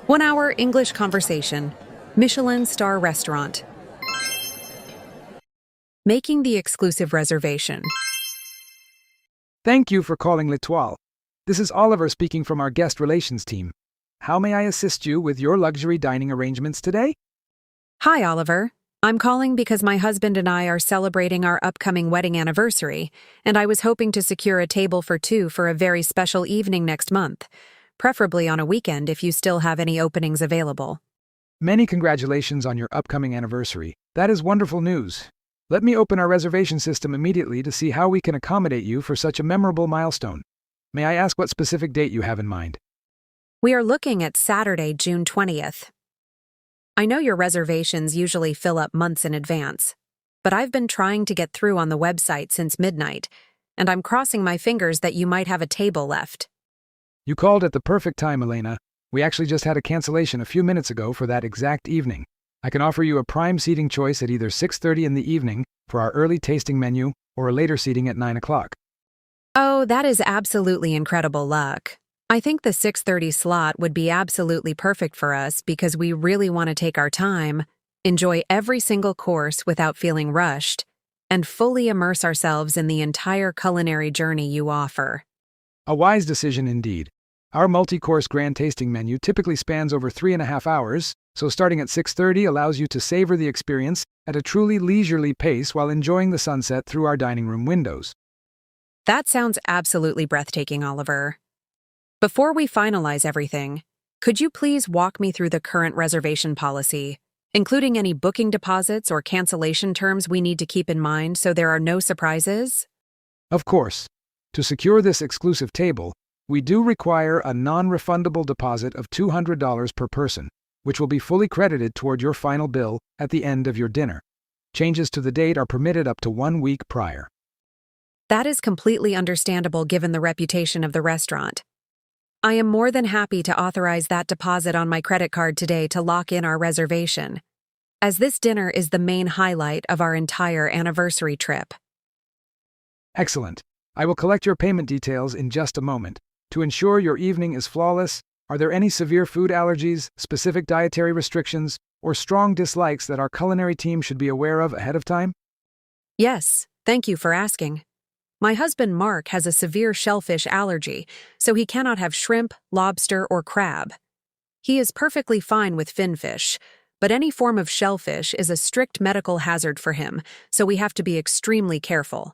1 hour English conversation. Michelin-Starred Restaurant. Making the exclusive reservation. Thank you for calling L'Etoile. This is Oliver speaking from our guest relations team. How may I assist you with your luxury dining arrangements today? Hi, Oliver. I'm calling because my husband and I are celebrating our upcoming wedding anniversary, and I was hoping to secure a table for two for a very special evening next month, preferably on a weekend if you still have any openings available. Many congratulations on your upcoming anniversary. That is wonderful news. Let me open our reservation system immediately to see how we can accommodate you for such a memorable milestone. May I ask what specific date you have in mind? We are looking at Saturday, June 20th. I know your reservations usually fill up months in advance, but I've been trying to get through on the website since midnight, and I'm crossing my fingers that you might have a table left. You called at the perfect time, Elena. We actually just had a cancellation a few minutes ago for that exact evening. I can offer you a prime seating choice at either 6:30 in the evening for our early tasting menu or a later seating at 9 o'clock. Oh, that is absolutely incredible luck. I think the 6:30 slot would be absolutely perfect for us because we really want to take our time, enjoy every single course without feeling rushed, and fully immerse ourselves in the entire culinary journey you offer. A wise decision indeed. Our multi-course grand tasting menu typically spans over 3.5 hours, so starting at 6:30 allows you to savor the experience at a truly leisurely pace while enjoying the sunset through our dining room windows. That sounds absolutely breathtaking, Oliver. Before we finalize everything, could you please walk me through the current reservation policy, including any booking deposits or cancellation terms we need to keep in mind so there are no surprises? Of course. To secure this exclusive table, we do require a non-refundable deposit of $200 per person, which will be fully credited toward your final bill at the end of your dinner. Changes to the date are permitted up to 1 week prior. That is completely understandable given the reputation of the restaurant. I am more than happy to authorize that deposit on my credit card today to lock in our reservation, as this dinner is the main highlight of our entire anniversary trip. Excellent. I will collect your payment details in just a moment. To ensure your evening is flawless, are there any severe food allergies, specific dietary restrictions, or strong dislikes that our culinary team should be aware of ahead of time? Yes, thank you for asking. My husband Mark has a severe shellfish allergy, so he cannot have shrimp, lobster, or crab. He is perfectly fine with finfish, but any form of shellfish is a strict medical hazard for him, so we have to be extremely careful.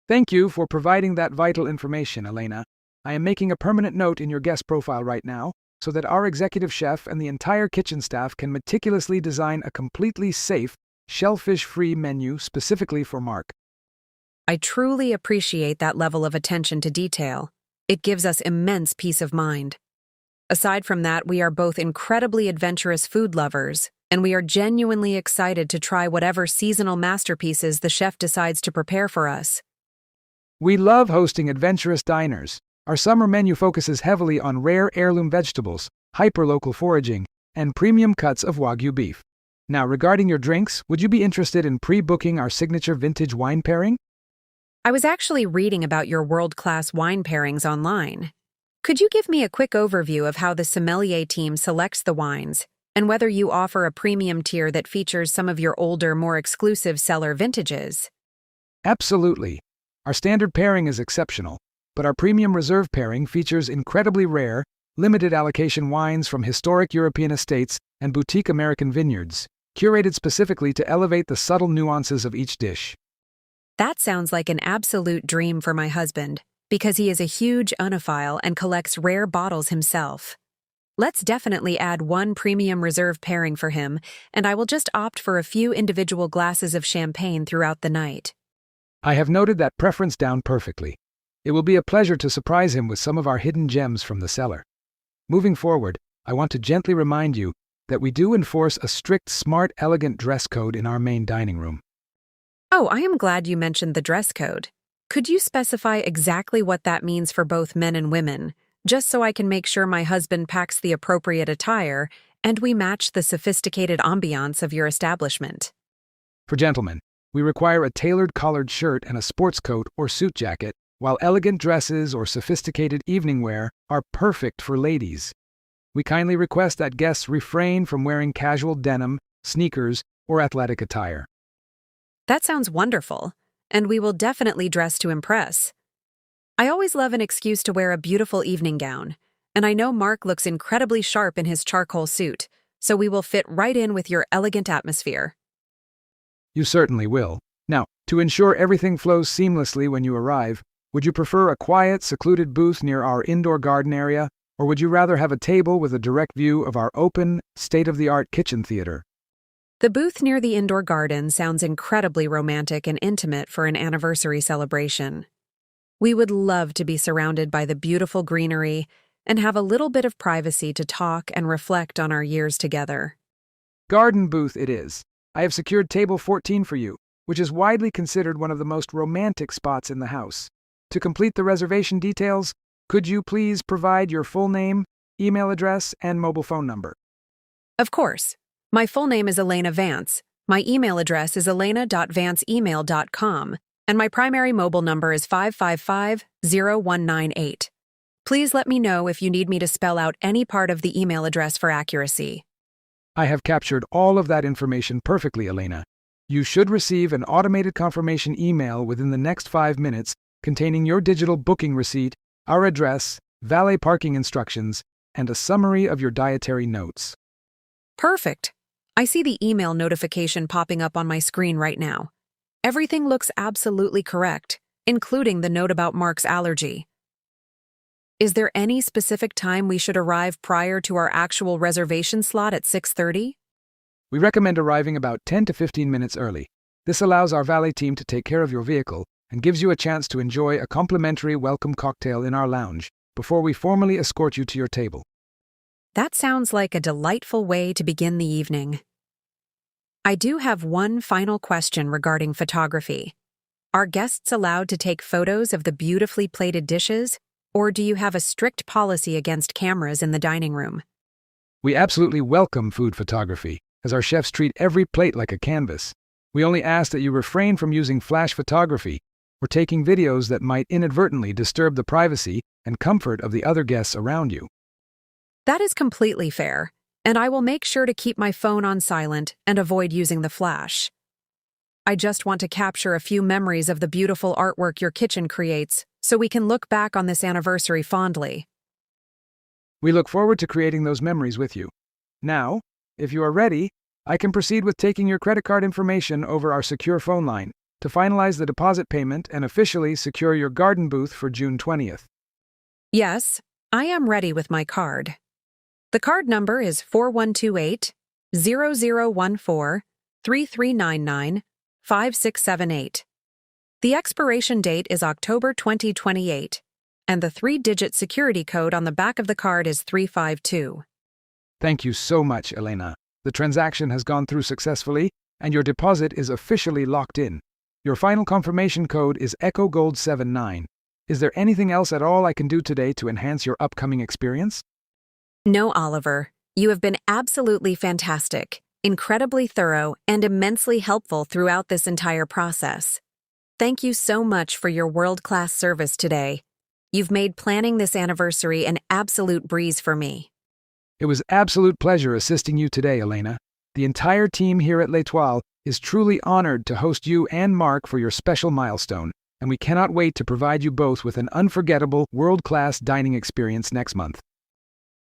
Thank you for providing that vital information, Elena. I am making a permanent note in your guest profile right now, so that our executive chef and the entire kitchen staff can meticulously design a completely safe, shellfish-free menu specifically for Mark. I truly appreciate that level of attention to detail. It gives us immense peace of mind. Aside from that, we are both incredibly adventurous food lovers, and we are genuinely excited to try whatever seasonal masterpieces the chef decides to prepare for us. We love hosting adventurous diners. Our summer menu focuses heavily on rare heirloom vegetables, hyper-local foraging, and premium cuts of Wagyu beef. Now, regarding your drinks, would you be interested in pre-booking our signature vintage wine pairing? I was actually reading about your world-class wine pairings online. Could you give me a quick overview of how the sommelier team selects the wines, and whether you offer a premium tier that features some of your older, more exclusive cellar vintages? Absolutely. Our standard pairing is exceptional, but our premium reserve pairing features incredibly rare, limited allocation wines from historic European estates and boutique American vineyards, curated specifically to elevate the subtle nuances of each dish. That sounds like an absolute dream for my husband, because he is a huge œnophile and collects rare bottles himself. Let's definitely add one premium reserve pairing for him, and I will just opt for a few individual glasses of champagne throughout the night. I have noted that preference down perfectly. It will be a pleasure to surprise him with some of our hidden gems from the cellar. Moving forward, I want to gently remind you that we do enforce a strict, smart, elegant dress code in our main dining room. Oh, I am glad you mentioned the dress code. Could you specify exactly what that means for both men and women, just so I can make sure my husband packs the appropriate attire and we match the sophisticated ambiance of your establishment? For gentlemen, we require a tailored collared shirt and a sports coat or suit jacket, while elegant dresses or sophisticated evening wear are perfect for ladies. We kindly request that guests refrain from wearing casual denim, sneakers, or athletic attire. That sounds wonderful, and we will definitely dress to impress. I always love an excuse to wear a beautiful evening gown, and I know Mark looks incredibly sharp in his charcoal suit, so we will fit right in with your elegant atmosphere. You certainly will. Now, to ensure everything flows seamlessly when you arrive, would you prefer a quiet, secluded booth near our indoor garden area, or would you rather have a table with a direct view of our open, state-of-the-art kitchen theater? The booth near the indoor garden sounds incredibly romantic and intimate for an anniversary celebration. We would love to be surrounded by the beautiful greenery and have a little bit of privacy to talk and reflect on our years together. Garden booth it is. I have secured table 14 for you, which is widely considered one of the most romantic spots in the house. To complete the reservation details, could you please provide your full name, email address, and mobile phone number? Of course. My full name is Elena Vance. My email address is elena.vanceemail.com, and my primary mobile number is 555-0198. Please let me know if you need me to spell out any part of the email address for accuracy. I have captured all of that information perfectly, Elena. You should receive an automated confirmation email within the next 5 minutes containing your digital booking receipt, our address, valet parking instructions, and a summary of your dietary notes. Perfect. I see the email notification popping up on my screen right now. Everything looks absolutely correct, including the note about Mark's allergy. Is there any specific time we should arrive prior to our actual reservation slot at 6:30? We recommend arriving about 10 to 15 minutes early. This allows our valet team to take care of your vehicle and gives you a chance to enjoy a complimentary welcome cocktail in our lounge before we formally escort you to your table. That sounds like a delightful way to begin the evening. I do have one final question regarding photography. Are guests allowed to take photos of the beautifully plated dishes, or do you have a strict policy against cameras in the dining room? We absolutely welcome food photography, as our chefs treat every plate like a canvas. We only ask that you refrain from using flash photography or taking videos that might inadvertently disturb the privacy and comfort of the other guests around you. That is completely fair, and I will make sure to keep my phone on silent and avoid using the flash. I just want to capture a few memories of the beautiful artwork your kitchen creates, so we can look back on this anniversary fondly. We look forward to creating those memories with you. Now, if you are ready, I can proceed with taking your credit card information over our secure phone line to finalize the deposit payment and officially secure your garden booth for June 20th. Yes, I am ready with my card. The card number is 4128-0014-3399-5678. The expiration date is October 2028, and the 3-digit security code on the back of the card is 352. Thank you so much, Elena. The transaction has gone through successfully, and your deposit is officially locked in. Your final confirmation code is Echo Gold 79. Is there anything else at all I can do today to enhance your upcoming experience? No, Oliver. You have been absolutely fantastic, incredibly thorough, and immensely helpful throughout this entire process. Thank you so much for your world-class service today. You've made planning this anniversary an absolute breeze for me. It was absolute pleasure assisting you today, Elena. The entire team here at L'Étoile is truly honored to host you and Mark for your special milestone, and we cannot wait to provide you both with an unforgettable, world-class dining experience next month.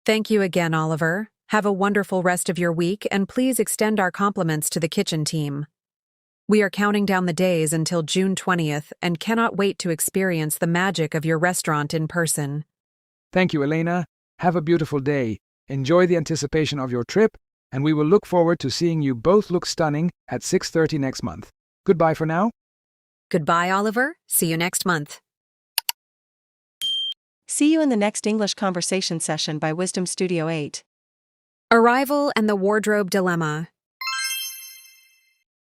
Thank you again, Oliver. Have a wonderful rest of your week, and please extend our compliments to the kitchen team. We are counting down the days until June 20th and cannot wait to experience the magic of your restaurant in person. Thank you, Elena. Have a beautiful day. Enjoy the anticipation of your trip, and we will look forward to seeing you both look stunning at 6:30 next month. Goodbye for now. Goodbye, Oliver. See you next month. See you in the next English conversation session by Wisdom Studio 8. Arrival and the wardrobe dilemma.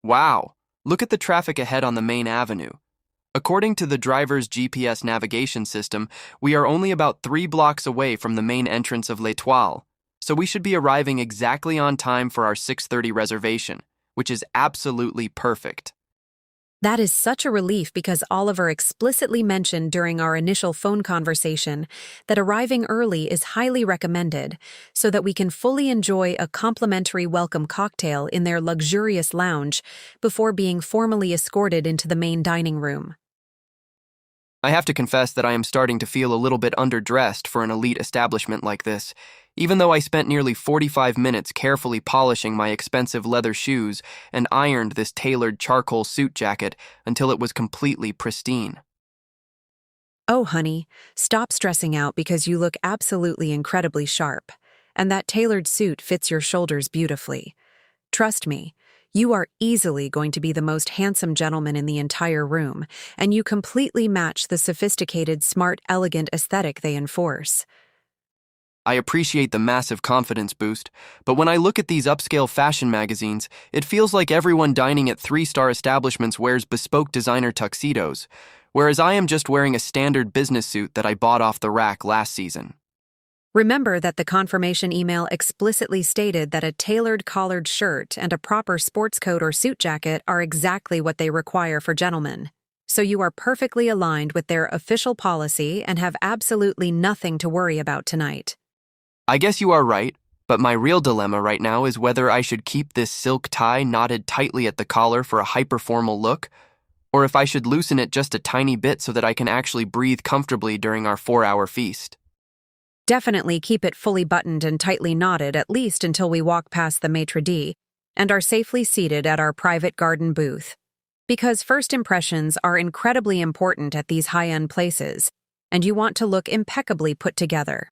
Wow, look at the traffic ahead on the main avenue. According to the driver's GPS navigation system, we are only about 3 blocks away from the main entrance of L'Étoile, so we should be arriving exactly on time for our 6:30 reservation, which is absolutely perfect. That is such a relief because Oliver explicitly mentioned during our initial phone conversation that arriving early is highly recommended so that we can fully enjoy a complimentary welcome cocktail in their luxurious lounge before being formally escorted into the main dining room. I have to confess that I am starting to feel a little bit underdressed for an elite establishment like this, even though I spent nearly 45 minutes carefully polishing my expensive leather shoes and ironed this tailored charcoal suit jacket until it was completely pristine. Oh, honey, stop stressing out because you look absolutely incredibly sharp, and that tailored suit fits your shoulders beautifully. Trust me, you are easily going to be the most handsome gentleman in the entire room, and you completely match the sophisticated, smart, elegant aesthetic they enforce. I appreciate the massive confidence boost, but when I look at these upscale fashion magazines, it feels like everyone dining at three-star establishments wears bespoke designer tuxedos, whereas I am just wearing a standard business suit that I bought off the rack last season. Remember that the confirmation email explicitly stated that a tailored collared shirt and a proper sports coat or suit jacket are exactly what they require for gentlemen. So you are perfectly aligned with their official policy and have absolutely nothing to worry about tonight. I guess you are right, but my real dilemma right now is whether I should keep this silk tie knotted tightly at the collar for a hyper-formal look, or if I should loosen it just a tiny bit so that I can actually breathe comfortably during our 4-hour feast. Definitely keep it fully buttoned and tightly knotted at least until we walk past the maitre d' and are safely seated at our private garden booth. Because first impressions are incredibly important at these high-end places, and you want to look impeccably put together.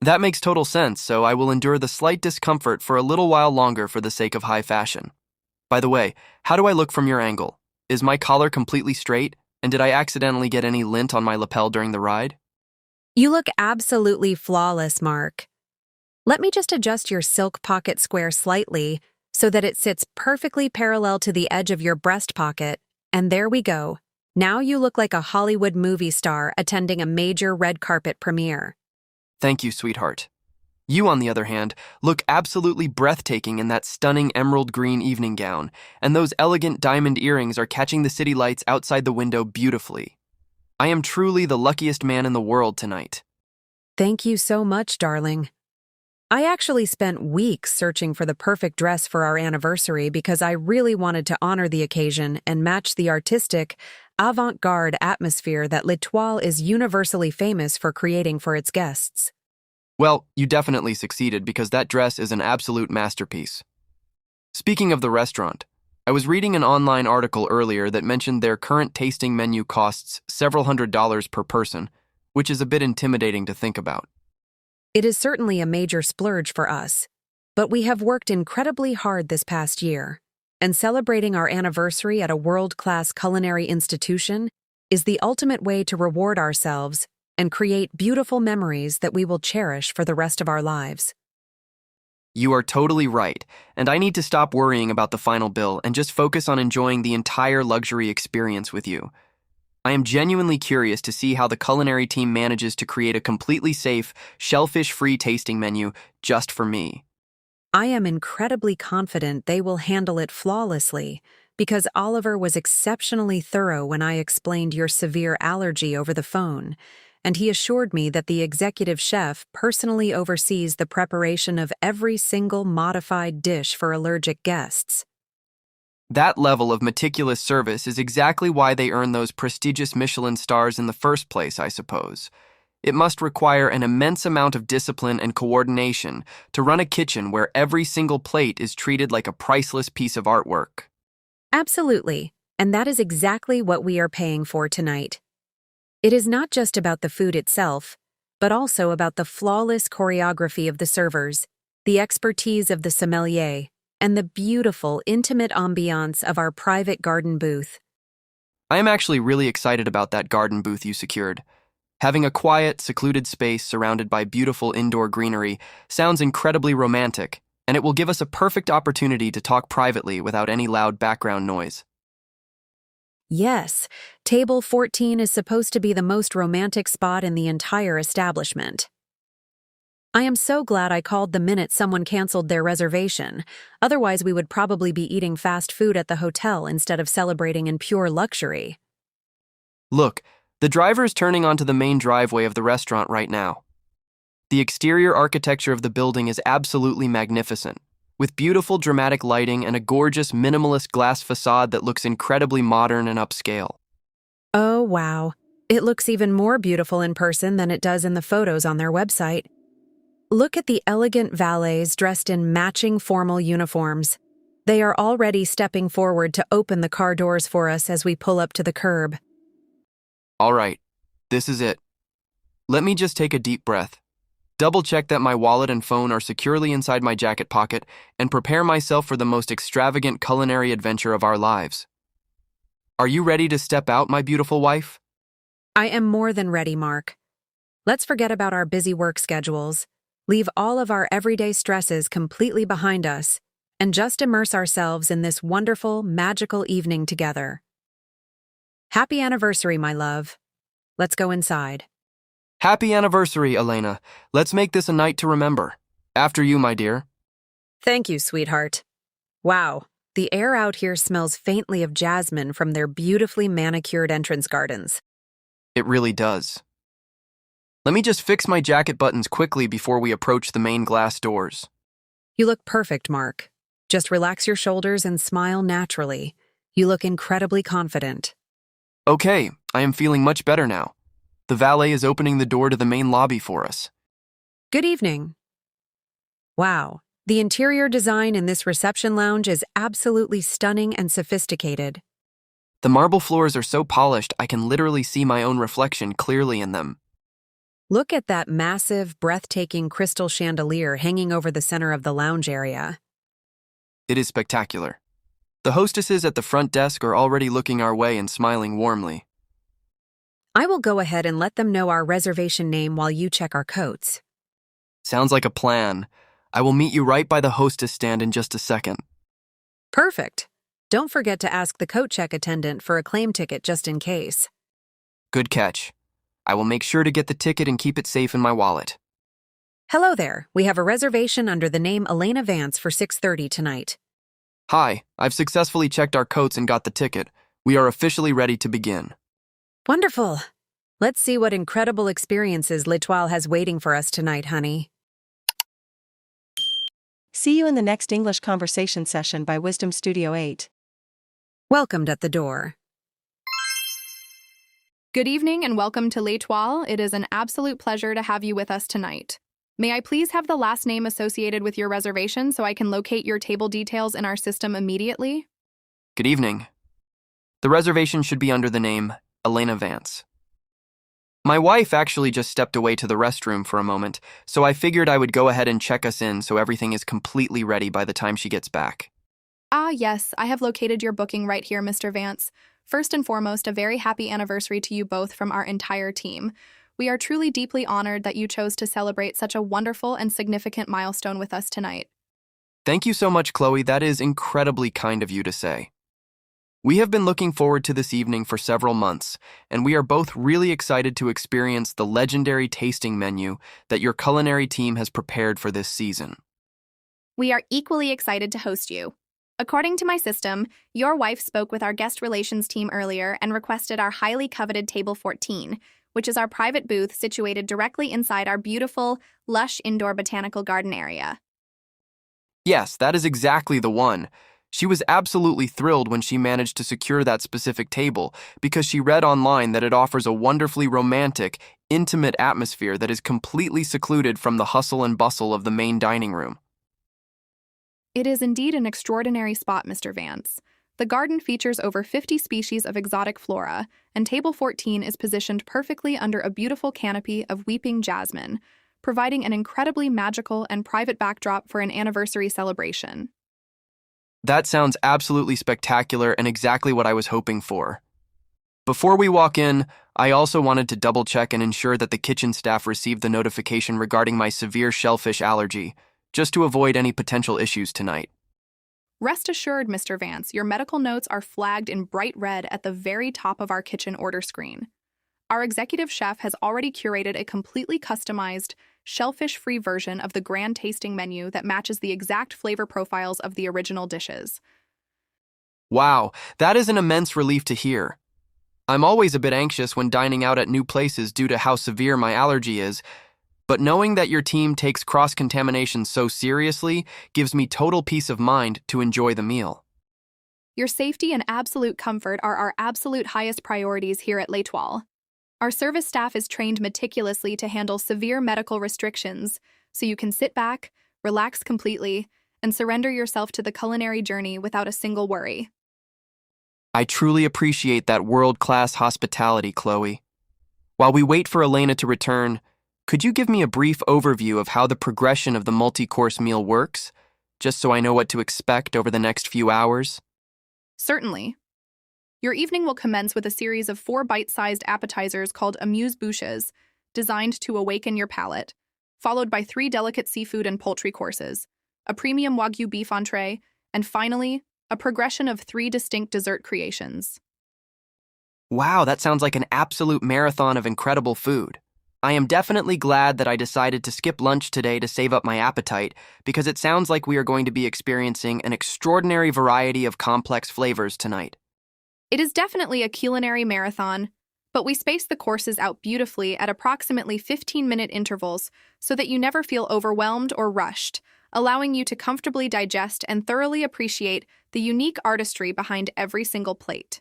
That makes total sense, so I will endure the slight discomfort for a little while longer for the sake of high fashion. By the way, how do I look from your angle? Is my collar completely straight, and did I accidentally get any lint on my lapel during the ride? You look absolutely flawless, Mark. Let me just adjust your silk pocket square slightly so that it sits perfectly parallel to the edge of your breast pocket, and there we go. Now you look like a Hollywood movie star attending a major red carpet premiere. Thank you, sweetheart. You, on the other hand, look absolutely breathtaking in that stunning emerald green evening gown, and those elegant diamond earrings are catching the city lights outside the window beautifully. I am truly the luckiest man in the world tonight. Thank you so much, darling. I actually spent weeks searching for the perfect dress for our anniversary because I really wanted to honor the occasion and match the artistic, avant-garde atmosphere that L'Etoile is universally famous for creating for its guests. Well, you definitely succeeded because that dress is an absolute masterpiece. Speaking of the restaurant, I was reading an online article earlier that mentioned their current tasting menu costs several $100s per person, which is a bit intimidating to think about. It is certainly a major splurge for us, but we have worked incredibly hard this past year, and celebrating our anniversary at a world-class culinary institution is the ultimate way to reward ourselves and create beautiful memories that we will cherish for the rest of our lives. You are totally right, and I need to stop worrying about the final bill and just focus on enjoying the entire luxury experience with you. I am genuinely curious to see how the culinary team manages to create a completely safe, shellfish-free tasting menu just for me. I am incredibly confident they will handle it flawlessly because Oliver was exceptionally thorough when I explained your severe allergy over the phone, and he assured me that the executive chef personally oversees the preparation of every single modified dish for allergic guests. That level of meticulous service is exactly why they earn those prestigious Michelin stars in the first place, I suppose. It must require an immense amount of discipline and coordination to run a kitchen where every single plate is treated like a priceless piece of artwork. Absolutely, and that is exactly what we are paying for tonight. It is not just about the food itself, but also about the flawless choreography of the servers, the expertise of the sommelier, and the beautiful, intimate ambiance of our private garden booth. I am actually really excited about that garden booth you secured. Having a quiet, secluded space surrounded by beautiful indoor greenery sounds incredibly romantic, and it will give us a perfect opportunity to talk privately without any loud background noise. Yes, table 14 is supposed to be the most romantic spot in the entire establishment. I am so glad I called the minute someone canceled their reservation. Otherwise, we would probably be eating fast food at the hotel instead of celebrating in pure luxury. Look, the driver is turning onto the main driveway of the restaurant right now. The exterior architecture of the building is absolutely magnificent, with beautiful dramatic lighting and a gorgeous minimalist glass facade that looks incredibly modern and upscale. Oh, wow. It looks even more beautiful in person than it does in the photos on their website. Look at the elegant valets dressed in matching formal uniforms. They are already stepping forward to open the car doors for us as we pull up to the curb. All right, this is it. Let me just take a deep breath, double-check that my wallet and phone are securely inside my jacket pocket, and prepare myself for the most extravagant culinary adventure of our lives. Are you ready to step out, my beautiful wife? I am more than ready, Mark. Let's forget about our busy work schedules, leave all of our everyday stresses completely behind us, and just immerse ourselves in this wonderful, magical evening together. Happy anniversary, my love. Let's go inside. Happy anniversary, Elena. Let's make this a night to remember. After you, my dear. Thank you, sweetheart. Wow, the air out here smells faintly of jasmine from their beautifully manicured entrance gardens. It really does. Let me just fix my jacket buttons quickly before we approach the main glass doors. You look perfect, Mark. Just relax your shoulders and smile naturally. You look incredibly confident. Okay, I am feeling much better now. The valet is opening the door to the main lobby for us. Good evening. Wow, the interior design in this reception lounge is absolutely stunning and sophisticated. The marble floors are so polished I can literally see my own reflection clearly in them. Look at that massive, breathtaking crystal chandelier hanging over the center of the lounge area. It is spectacular. The hostesses at the front desk are already looking our way and smiling warmly. I will go ahead and let them know our reservation name while you check our coats. Sounds like a plan. I will meet you right by the hostess stand in just a second. Perfect. Don't forget to ask the coat check attendant for a claim ticket just in case. Good catch. I will make sure to get the ticket and keep it safe in my wallet. Hello there. We have a reservation under the name Elena Vance for 6:30 tonight. Hi, I've successfully checked our coats and got the ticket. We are officially ready to begin. Wonderful. Let's see what incredible experiences L'Etoile has waiting for us tonight, honey. See you in the next English conversation session by Wisdom Studio 8. Welcomed at the door. Good evening and welcome to L'Etoile. It is an absolute pleasure to have you with us tonight. May I please have the last name associated with your reservation so I can locate your table details in our system immediately? Good evening. The reservation should be under the name Elena Vance. My wife actually just stepped away to the restroom for a moment, so I figured I would go ahead and check us in so everything is completely ready by the time she gets back. Ah, yes, I have located your booking right here, Mr. Vance. First and foremost, a very happy anniversary to you both from our entire team. We are truly deeply honored that you chose to celebrate such a wonderful and significant milestone with us tonight. Thank you so much, Chloe. That is incredibly kind of you to say. We have been looking forward to this evening for several months, and we are both really excited to experience the legendary tasting menu that your culinary team has prepared for this season. We are equally excited to host you. According to my system, your wife spoke with our guest relations team earlier and requested our highly coveted Table 14, which is our private booth situated directly inside our beautiful, lush indoor botanical garden area. Yes, that is exactly the one. She was absolutely thrilled when she managed to secure that specific table because she read online that it offers a wonderfully romantic, intimate atmosphere that is completely secluded from the hustle and bustle of the main dining room. It is indeed an extraordinary spot, Mr. Vance. The garden features over 50 species of exotic flora, and Table 14 is positioned perfectly under a beautiful canopy of weeping jasmine, providing an incredibly magical and private backdrop for an anniversary celebration. That sounds absolutely spectacular and exactly what I was hoping for. Before we walk in, I also wanted to double-check and ensure that the kitchen staff received the notification regarding my severe shellfish allergy, just to avoid any potential issues tonight. Rest assured, Mr. Vance, your medical notes are flagged in bright red at the very top of our kitchen order screen. Our executive chef has already curated a completely customized, shellfish-free version of the grand tasting menu that matches the exact flavor profiles of the original dishes. Wow, that is an immense relief to hear. I'm always a bit anxious when dining out at new places due to how severe my allergy is, but knowing that your team takes cross-contamination so seriously gives me total peace of mind to enjoy the meal. Your safety and absolute comfort are our absolute highest priorities here at L'Étoile. Our service staff is trained meticulously to handle severe medical restrictions, so you can sit back, relax completely, and surrender yourself to the culinary journey without a single worry. I truly appreciate that world-class hospitality, Chloe. While we wait for Elena to return, could you give me a brief overview of how the progression of the multi-course meal works, just so I know what to expect over the next few hours? Certainly. Your evening will commence with a series of 4 bite-sized appetizers called Amuse-Bouches, designed to awaken your palate, followed by 3 delicate seafood and poultry courses, a premium Wagyu beef entree, and finally, a progression of 3 distinct dessert creations. Wow, that sounds like an absolute marathon of incredible food. I am definitely glad that I decided to skip lunch today to save up my appetite, because it sounds like we are going to be experiencing an extraordinary variety of complex flavors tonight. It is definitely a culinary marathon, but we space the courses out beautifully at approximately 15-minute intervals so that you never feel overwhelmed or rushed, allowing you to comfortably digest and thoroughly appreciate the unique artistry behind every single plate.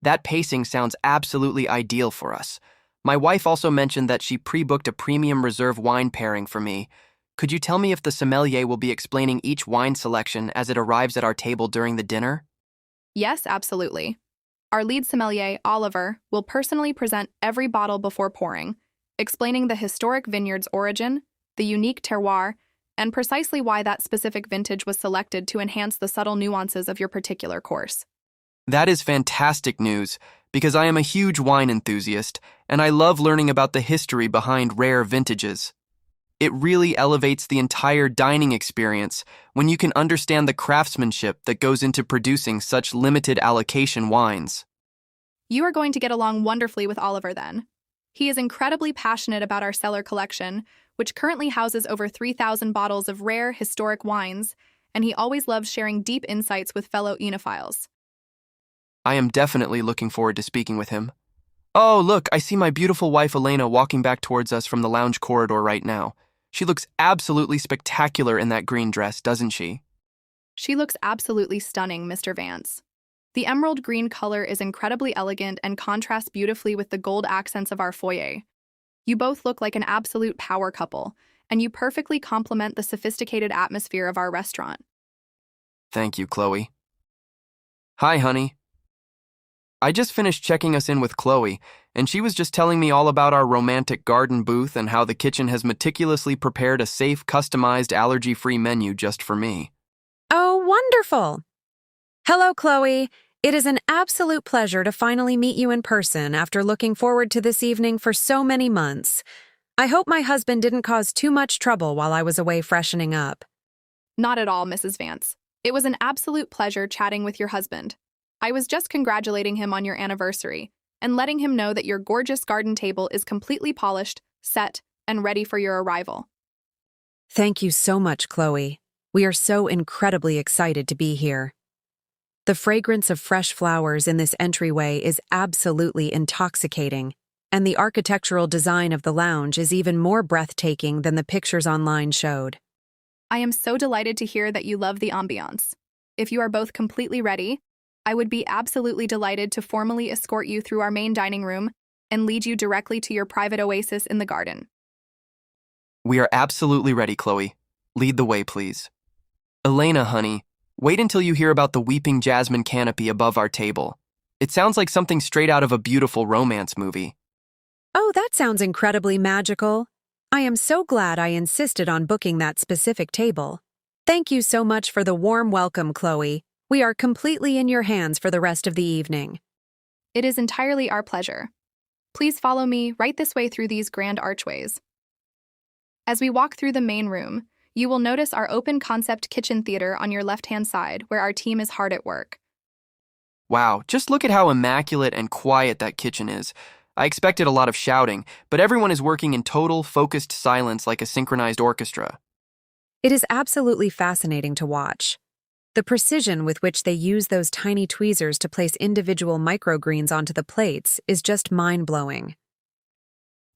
That pacing sounds absolutely ideal for us. My wife also mentioned that she pre-booked a premium reserve wine pairing for me. Could you tell me if the sommelier will be explaining each wine selection as it arrives at our table during the dinner? Yes, absolutely. Our lead sommelier, Oliver, will personally present every bottle before pouring, explaining the historic vineyard's origin, the unique terroir, and precisely why that specific vintage was selected to enhance the subtle nuances of your particular course. That is fantastic news, because I am a huge wine enthusiast, and I love learning about the history behind rare vintages. It really elevates the entire dining experience when you can understand the craftsmanship that goes into producing such limited allocation wines. You are going to get along wonderfully with Oliver then. He is incredibly passionate about our cellar collection, which currently houses over 3,000 bottles of rare, historic wines, and he always loves sharing deep insights with fellow enophiles. I am definitely looking forward to speaking with him. Oh, look, I see my beautiful wife Elena walking back towards us from the lounge corridor right now. She looks absolutely spectacular in that green dress, doesn't she? She looks absolutely stunning, Mr. Vance. The emerald green color is incredibly elegant and contrasts beautifully with the gold accents of our foyer. You both look like an absolute power couple, and you perfectly complement the sophisticated atmosphere of our restaurant. Thank you, Chloe. Hi, honey. I just finished checking us in with Chloe, and she was just telling me all about our romantic garden booth and how the kitchen has meticulously prepared a safe, customized, allergy-free menu just for me. Oh, wonderful! Hello, Chloe. It is an absolute pleasure to finally meet you in person after looking forward to this evening for so many months. I hope my husband didn't cause too much trouble while I was away freshening up. Not at all, Mrs. Vance. It was an absolute pleasure chatting with your husband. I was just congratulating him on your anniversary and letting him know that your gorgeous garden table is completely polished, set, and ready for your arrival. Thank you so much, Chloe. We are so incredibly excited to be here. The fragrance of fresh flowers in this entryway is absolutely intoxicating, and the architectural design of the lounge is even more breathtaking than the pictures online showed. I am so delighted to hear that you love the ambiance. If you are both completely ready, I would be absolutely delighted to formally escort you through our main dining room and lead you directly to your private oasis in the garden. We are absolutely ready, Chloe. Lead the way, please. Elena, honey, wait until you hear about the weeping jasmine canopy above our table. It sounds like something straight out of a beautiful romance movie. Oh, that sounds incredibly magical. I am so glad I insisted on booking that specific table. Thank you so much for the warm welcome, Chloe. We are completely in your hands for the rest of the evening. It is entirely our pleasure. Please follow me right this way through these grand archways. As we walk through the main room, you will notice our open-concept kitchen theater on your left-hand side, where our team is hard at work. Wow, just look at how immaculate and quiet that kitchen is. I expected a lot of shouting, but everyone is working in total, focused silence like a synchronized orchestra. It is absolutely fascinating to watch. The precision with which they use those tiny tweezers to place individual microgreens onto the plates is just mind-blowing.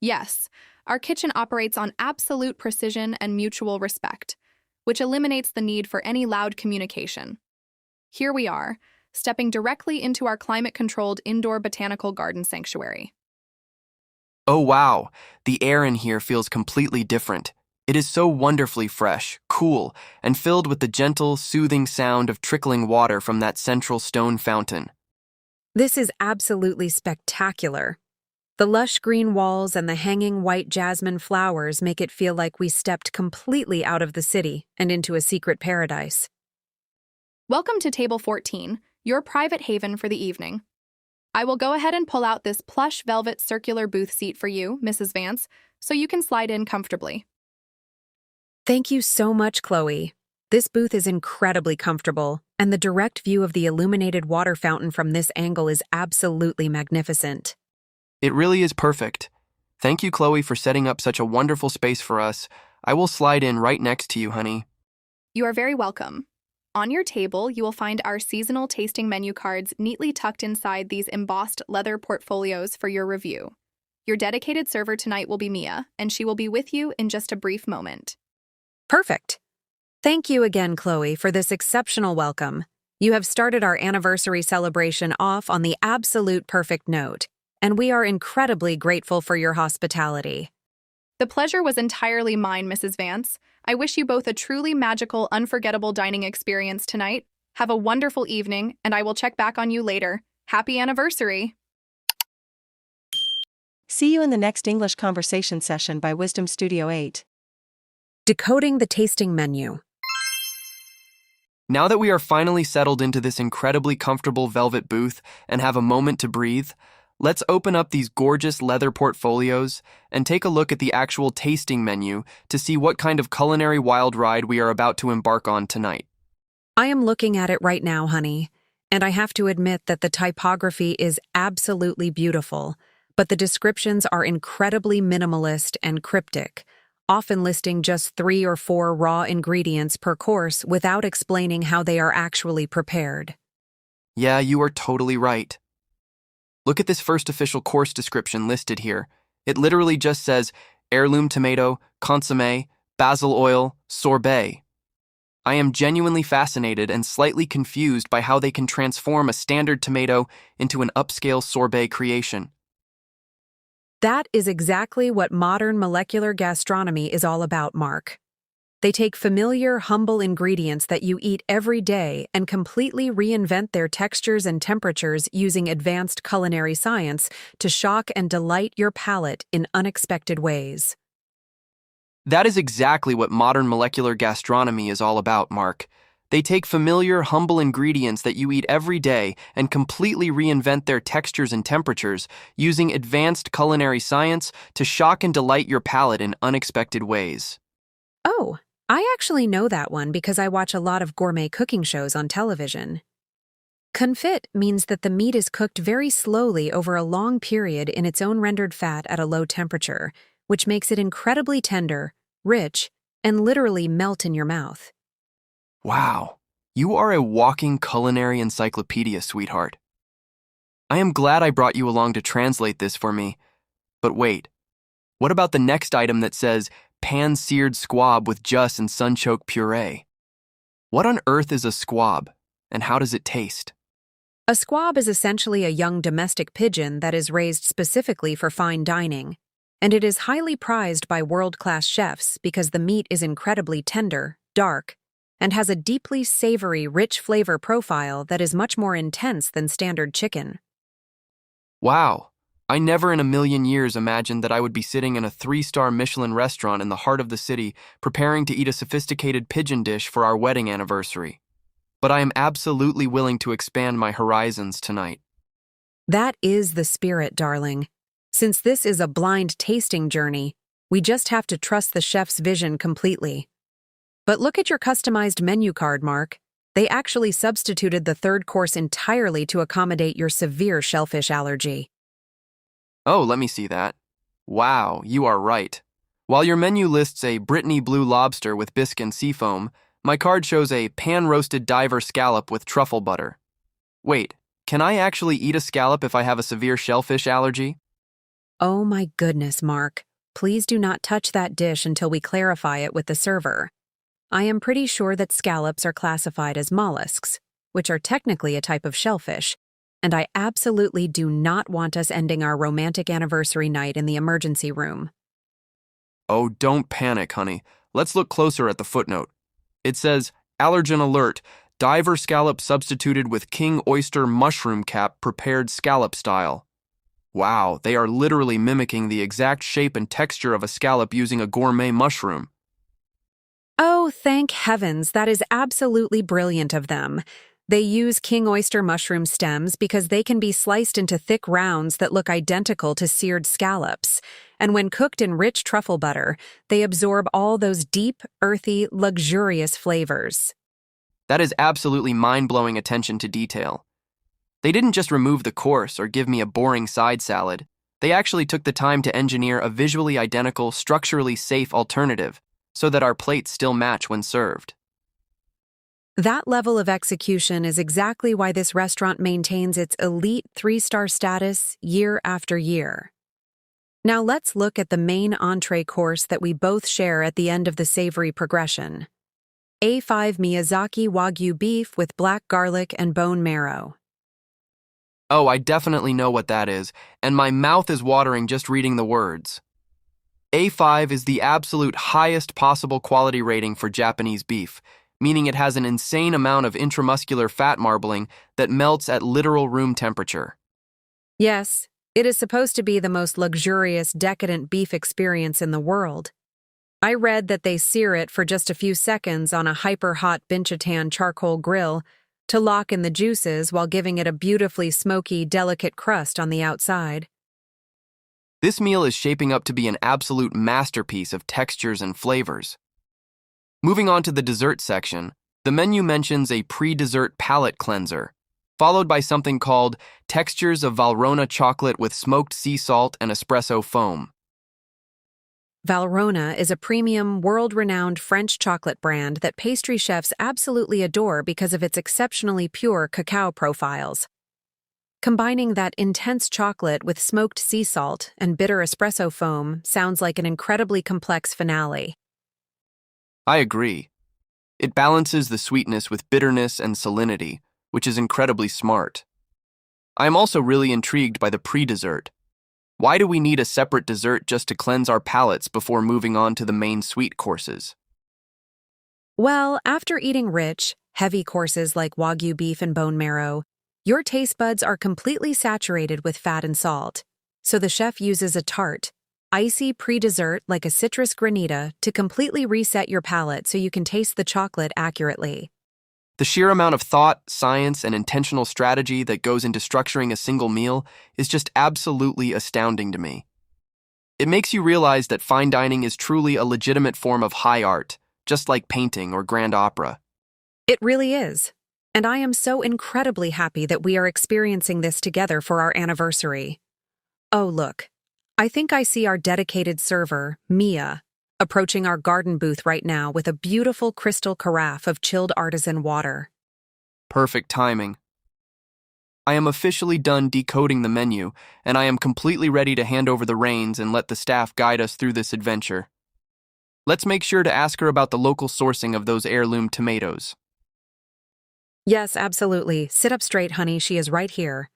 Yes, our kitchen operates on absolute precision and mutual respect, which eliminates the need for any loud communication. Here we are, stepping directly into our climate-controlled indoor botanical garden sanctuary. Oh wow, the air in here feels completely different. It is so wonderfully fresh, cool, and filled with the gentle, soothing sound of trickling water from that central stone fountain. This is absolutely spectacular. The lush green walls and the hanging white jasmine flowers make it feel like we stepped completely out of the city and into a secret paradise. Welcome to Table 14, your private haven for the evening. I will go ahead and pull out this plush velvet circular booth seat for you, Mrs. Vance, so you can slide in comfortably. Thank you so much, Chloe. This booth is incredibly comfortable, and the direct view of the illuminated water fountain from this angle is absolutely magnificent. It really is perfect. Thank you, Chloe, for setting up such a wonderful space for us. I will slide in right next to you, honey. You are very welcome. On your table, you will find our seasonal tasting menu cards neatly tucked inside these embossed leather portfolios for your review. Your dedicated server tonight will be Mia, and she will be with you in just a brief moment. Perfect. Thank you again, Chloe, for this exceptional welcome. You have started our anniversary celebration off on the absolute perfect note, and we are incredibly grateful for your hospitality. The pleasure was entirely mine, Mrs. Vance. I wish you both a truly magical, unforgettable dining experience tonight. Have a wonderful evening, and I will check back on you later. Happy anniversary! See you in the next English conversation session by Wisdom Studio 8. Decoding the tasting menu. Now that we are finally settled into this incredibly comfortable velvet booth and have a moment to breathe, let's open up these gorgeous leather portfolios and take a look at the actual tasting menu to see what kind of culinary wild ride we are about to embark on tonight. I am looking at it right now, honey, and I have to admit that the typography is absolutely beautiful, but the descriptions are incredibly minimalist and cryptic, often listing just 3 or 4 raw ingredients per course without explaining how they are actually prepared. Yeah, you are totally right. Look at this first official course description listed here. It literally just says heirloom tomato, consommé, basil oil, sorbet. I am genuinely fascinated and slightly confused by how they can transform a standard tomato into an upscale sorbet creation. That is exactly what modern molecular gastronomy is all about, Mark. They take familiar, humble ingredients that you eat every day and completely reinvent their textures and temperatures using advanced culinary science to shock and delight your palate in unexpected ways. That is exactly what modern molecular gastronomy is all about, Mark. They take familiar, humble ingredients that you eat every day and completely reinvent their textures and temperatures using advanced culinary science to shock and delight your palate in unexpected ways. Oh, I actually know that one because I watch a lot of gourmet cooking shows on television. Confit means that the meat is cooked very slowly over a long period in its own rendered fat at a low temperature, which makes it incredibly tender, rich, and literally melt in your mouth. Wow, you are a walking culinary encyclopedia, sweetheart. I am glad I brought you along to translate this for me. But wait, what about the next item that says pan-seared squab with jus and sunchoke puree? What on earth is a squab, and how does it taste? A squab is essentially a young domestic pigeon that is raised specifically for fine dining, and it is highly prized by world-class chefs because the meat is incredibly tender, dark, and has a deeply savory, rich flavor profile that is much more intense than standard chicken. Wow, I never in a million years imagined that I would be sitting in a 3-star Michelin restaurant in the heart of the city preparing to eat a sophisticated pigeon dish for our wedding anniversary. But I am absolutely willing to expand my horizons tonight. That is the spirit, darling. Since this is a blind tasting journey, we just have to trust the chef's vision completely. But look at your customized menu card, Mark. They actually substituted the third course entirely to accommodate your severe shellfish allergy. Oh, let me see that. Wow, you are right. While your menu lists a Brittany blue lobster with bisque and seafoam, my card shows a pan-roasted diver scallop with truffle butter. Wait, can I actually eat a scallop if I have a severe shellfish allergy? Oh my goodness, Mark. Please do not touch that dish until we clarify it with the server. I am pretty sure that scallops are classified as mollusks, which are technically a type of shellfish, and I absolutely do not want us ending our romantic anniversary night in the emergency room. Oh, don't panic, honey. Let's look closer at the footnote. It says, allergen alert, diver scallop substituted with king oyster mushroom cap prepared scallop style. Wow, they are literally mimicking the exact shape and texture of a scallop using a gourmet mushroom. Oh, thank heavens, that is absolutely brilliant of them. They use king oyster mushroom stems because they can be sliced into thick rounds that look identical to seared scallops. And when cooked in rich truffle butter, they absorb all those deep, earthy, luxurious flavors. That is absolutely mind-blowing attention to detail. They didn't just remove the course or give me a boring side salad. They actually took the time to engineer a visually identical, structurally safe alternative so that our plates still match when served. That level of execution is exactly why this restaurant maintains its elite 3-star status year after year. Now let's look at the main entree course that we both share at the end of the savory progression. A5 Miyazaki Wagyu beef with black garlic and bone marrow. Oh, I definitely know what that is, and my mouth is watering just reading the words. A5 is the absolute highest possible quality rating for Japanese beef, meaning it has an insane amount of intramuscular fat marbling that melts at literal room temperature. Yes, it is supposed to be the most luxurious, decadent beef experience in the world. I read that they sear it for just a few seconds on a hyper-hot Binchatan charcoal grill to lock in the juices while giving it a beautifully smoky, delicate crust on the outside. This meal is shaping up to be an absolute masterpiece of textures and flavors. Moving on to the dessert section, the menu mentions a pre-dessert palate cleanser, followed by something called Textures of Valrhona Chocolate with Smoked Sea Salt and Espresso Foam. Valrhona is a premium, world-renowned French chocolate brand that pastry chefs absolutely adore because of its exceptionally pure cacao profiles. Combining that intense chocolate with smoked sea salt and bitter espresso foam sounds like an incredibly complex finale. I agree. It balances the sweetness with bitterness and salinity, which is incredibly smart. I am also really intrigued by the pre-dessert. Why do we need a separate dessert just to cleanse our palates before moving on to the main sweet courses? Well, after eating rich, heavy courses like Wagyu beef and bone marrow, your taste buds are completely saturated with fat and salt. So the chef uses a tart, icy pre-dessert like a citrus granita to completely reset your palate so you can taste the chocolate accurately. The sheer amount of thought, science, and intentional strategy that goes into structuring a single meal is just absolutely astounding to me. It makes you realize that fine dining is truly a legitimate form of high art, just like painting or grand opera. It really is. And I am so incredibly happy that we are experiencing this together for our anniversary. Oh, look. I think I see our dedicated server, Mia, approaching our garden booth right now with a beautiful crystal carafe of chilled artisan water. Perfect timing. I am officially done decoding the menu, and I am completely ready to hand over the reins and let the staff guide us through this adventure. Let's make sure to ask her about the local sourcing of those heirloom tomatoes. Yes, absolutely. Sit up straight, honey. She is right here.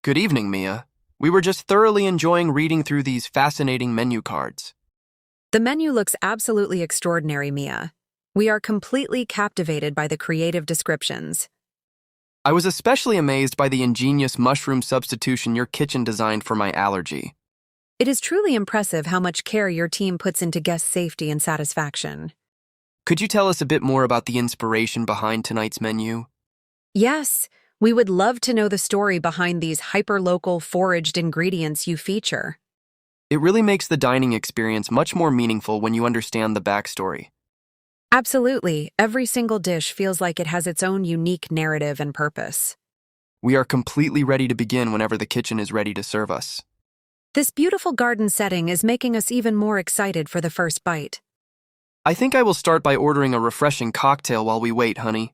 Good evening, Mia. We were just thoroughly enjoying reading through these fascinating menu cards. The menu looks absolutely extraordinary, Mia. We are completely captivated by the creative descriptions. I was especially amazed by the ingenious mushroom substitution your kitchen designed for my allergy. It is truly impressive how much care your team puts into guest safety and satisfaction. Could you tell us a bit more about the inspiration behind tonight's menu? Yes, we would love to know the story behind these hyper-local foraged ingredients you feature. It really makes the dining experience much more meaningful when you understand the backstory. Absolutely. Every single dish feels like it has its own unique narrative and purpose. We are completely ready to begin whenever the kitchen is ready to serve us. This beautiful garden setting is making us even more excited for the first bite. I think I will start by ordering a refreshing cocktail while we wait, honey.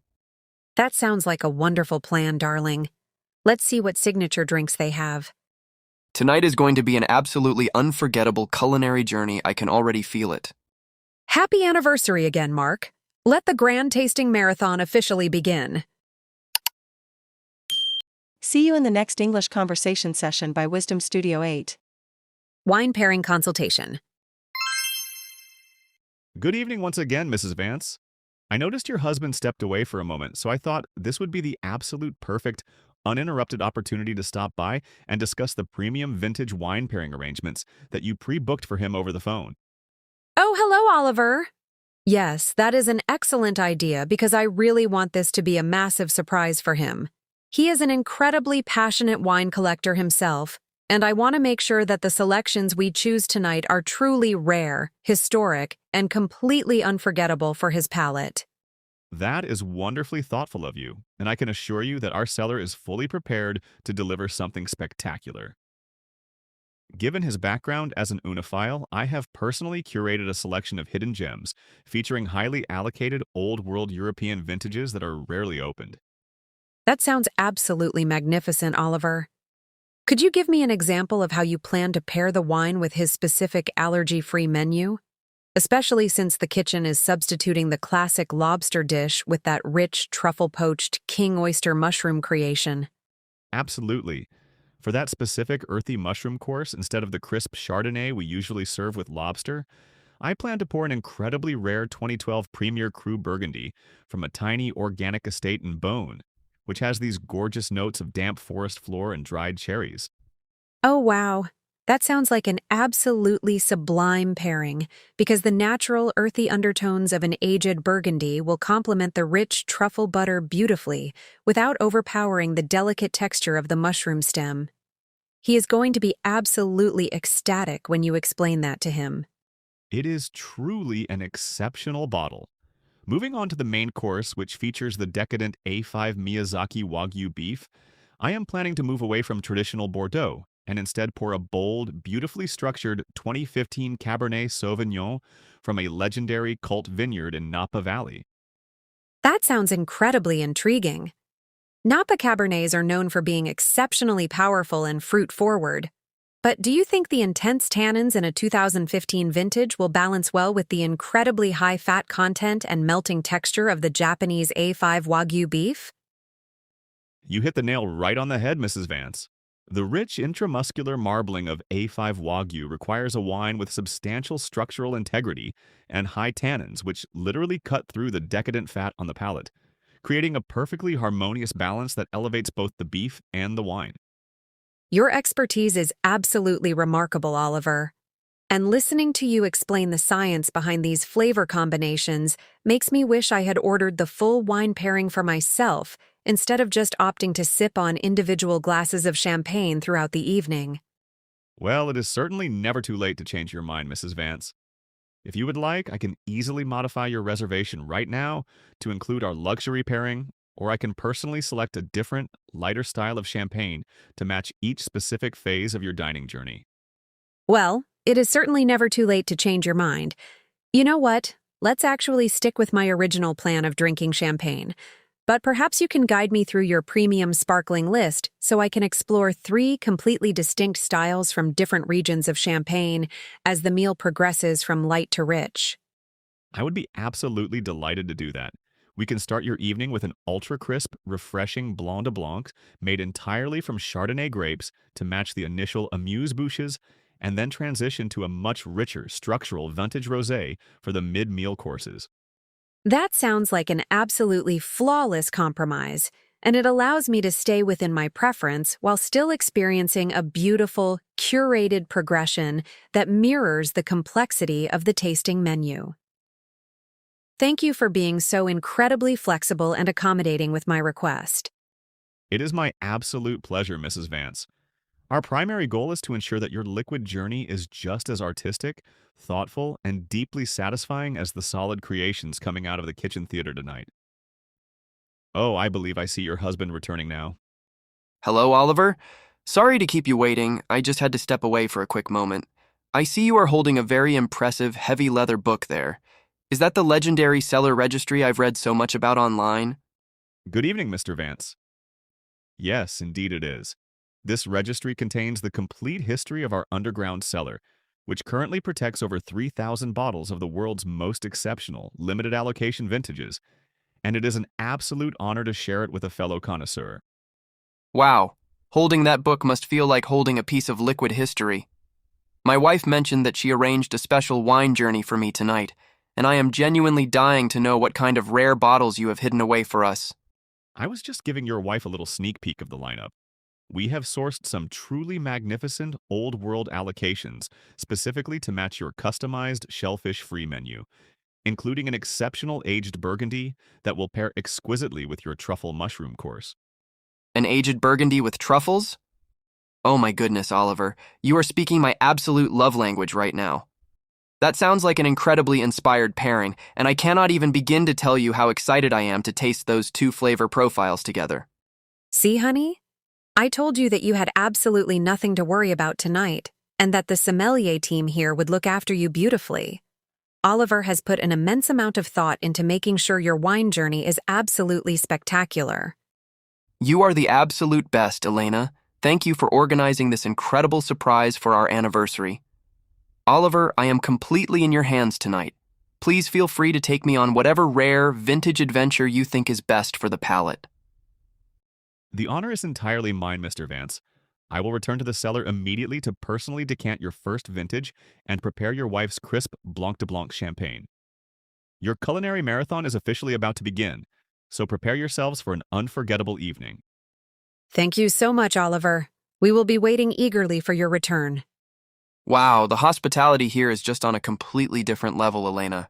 That sounds like a wonderful plan, darling. Let's see what signature drinks they have. Tonight is going to be an absolutely unforgettable culinary journey. I can already feel it. Happy anniversary again, Mark. Let the grand tasting marathon officially begin. See you in the next English conversation session by Wisdom Studio 8. Wine pairing consultation. Good evening once again, Mrs. Vance. I noticed your husband stepped away for a moment, so I thought this would be the absolute perfect, uninterrupted opportunity to stop by and discuss the premium vintage wine pairing arrangements that you pre-booked for him over the phone. Oh, hello, Oliver. Yes, that is an excellent idea because I really want this to be a massive surprise for him. He is an incredibly passionate wine collector himself, and I want to make sure that the selections we choose tonight are truly rare, historic, and completely unforgettable for his palate. That is wonderfully thoughtful of you, and I can assure you that our cellar is fully prepared to deliver something spectacular. Given his background as an oenophile, I have personally curated a selection of hidden gems featuring highly allocated Old World European vintages that are rarely opened. That sounds absolutely magnificent, Oliver. Could you give me an example of how you plan to pair the wine with his specific allergy-free menu? Especially since the kitchen is substituting the classic lobster dish with that rich, truffle-poached king oyster mushroom creation. Absolutely. For that specific earthy mushroom course, instead of the crisp Chardonnay we usually serve with lobster, I plan to pour an incredibly rare 2012 Premier Cru Burgundy from a tiny organic estate in Beaune, which has these gorgeous notes of damp forest floor and dried cherries. Oh, wow. That sounds like an absolutely sublime pairing, because the natural, earthy undertones of an aged Burgundy will complement the rich truffle butter beautifully without overpowering the delicate texture of the mushroom stem. He is going to be absolutely ecstatic when you explain that to him. It is truly an exceptional bottle. Moving on to the main course, which features the decadent A5 Miyazaki Wagyu beef, I am planning to move away from traditional Bordeaux and instead pour a bold, beautifully structured 2015 Cabernet Sauvignon from a legendary cult vineyard in Napa Valley. That sounds incredibly intriguing. Napa Cabernets are known for being exceptionally powerful and fruit-forward. But do you think the intense tannins in a 2015 vintage will balance well with the incredibly high fat content and melting texture of the Japanese A5 Wagyu beef? You hit the nail right on the head, Mrs. Vance. The rich intramuscular marbling of A5 Wagyu requires a wine with substantial structural integrity and high tannins, which literally cut through the decadent fat on the palate, creating a perfectly harmonious balance that elevates both the beef and the wine. Your expertise is absolutely remarkable, Oliver. And listening to you explain the science behind these flavor combinations makes me wish I had ordered the full wine pairing for myself instead of just opting to sip on individual glasses of champagne throughout the evening. Well, it is certainly never too late to change your mind, Mrs. Vance. If you would like, I can easily modify your reservation right now to include our luxury pairing, or I can personally select a different, lighter style of champagne to match each specific phase of your dining journey. Well, it is certainly never too late to change your mind. You know what? Let's actually stick with my original plan of drinking champagne. But perhaps you can guide me through your premium sparkling list so I can explore 3 completely distinct styles from different regions of Champagne as the meal progresses from light to rich. I would be absolutely delighted to do that. We can start your evening with an ultra-crisp, refreshing Blanc de Blanc made entirely from Chardonnay grapes to match the initial Amuse-Bouches, and then transition to a much richer, structural vintage rosé for the mid-meal courses. That sounds like an absolutely flawless compromise, and it allows me to stay within my preference while still experiencing a beautiful, curated progression that mirrors the complexity of the tasting menu. Thank you for being so incredibly flexible and accommodating with my request. It is my absolute pleasure, Mrs. Vance. Our primary goal is to ensure that your liquid journey is just as artistic, thoughtful, and deeply satisfying as the solid creations coming out of the kitchen theater tonight. Oh, I believe I see your husband returning now. Hello, Oliver. Sorry to keep you waiting, I just had to step away for a quick moment. I see you are holding a very impressive, heavy leather book there. Is that the legendary cellar registry I've read so much about online? Good evening, Mr. Vance. Yes, indeed it is. This registry contains the complete history of our underground cellar, which currently protects over 3,000 bottles of the world's most exceptional, limited allocation vintages, and it is an absolute honor to share it with a fellow connoisseur. Wow, holding that book must feel like holding a piece of liquid history. My wife mentioned that she arranged a special wine journey for me tonight, and I am genuinely dying to know what kind of rare bottles you have hidden away for us. I was just giving your wife a little sneak peek of the lineup. We have sourced some truly magnificent old-world allocations specifically to match your customized shellfish-free menu, including an exceptional aged Burgundy that will pair exquisitely with your truffle mushroom course. An aged Burgundy with truffles? Oh my goodness, Oliver, you are speaking my absolute love language right now. That sounds like an incredibly inspired pairing, and I cannot even begin to tell you how excited I am to taste those two flavor profiles together. See, honey? I told you that you had absolutely nothing to worry about tonight, and that the sommelier team here would look after you beautifully. Oliver has put an immense amount of thought into making sure your wine journey is absolutely spectacular. You are the absolute best, Elena. Thank you for organizing this incredible surprise for our anniversary. Oliver, I am completely in your hands tonight. Please feel free to take me on whatever rare, vintage adventure you think is best for the palate. The honor is entirely mine, Mr. Vance. I will return to the cellar immediately to personally decant your first vintage and prepare your wife's crisp Blanc de Blanc champagne. Your culinary marathon is officially about to begin, so prepare yourselves for an unforgettable evening. Thank you so much, Oliver. We will be waiting eagerly for your return. Wow, the hospitality here is just on a completely different level, Elena.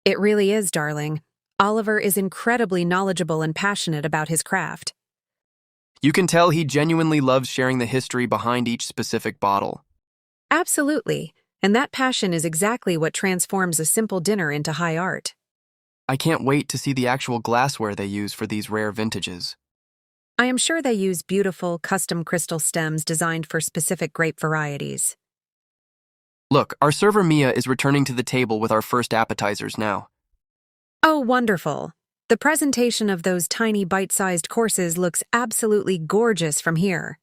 It really is, darling. Oliver is incredibly knowledgeable and passionate about his craft. You can tell he genuinely loves sharing the history behind each specific bottle. Absolutely, and that passion is exactly what transforms a simple dinner into high art. I can't wait to see the actual glassware they use for these rare vintages. I am sure they use beautiful, custom crystal stems designed for specific grape varieties. Look, our server Mia is returning to the table with our first appetizers now. Oh, wonderful. The presentation of those tiny bite-sized courses looks absolutely gorgeous from here.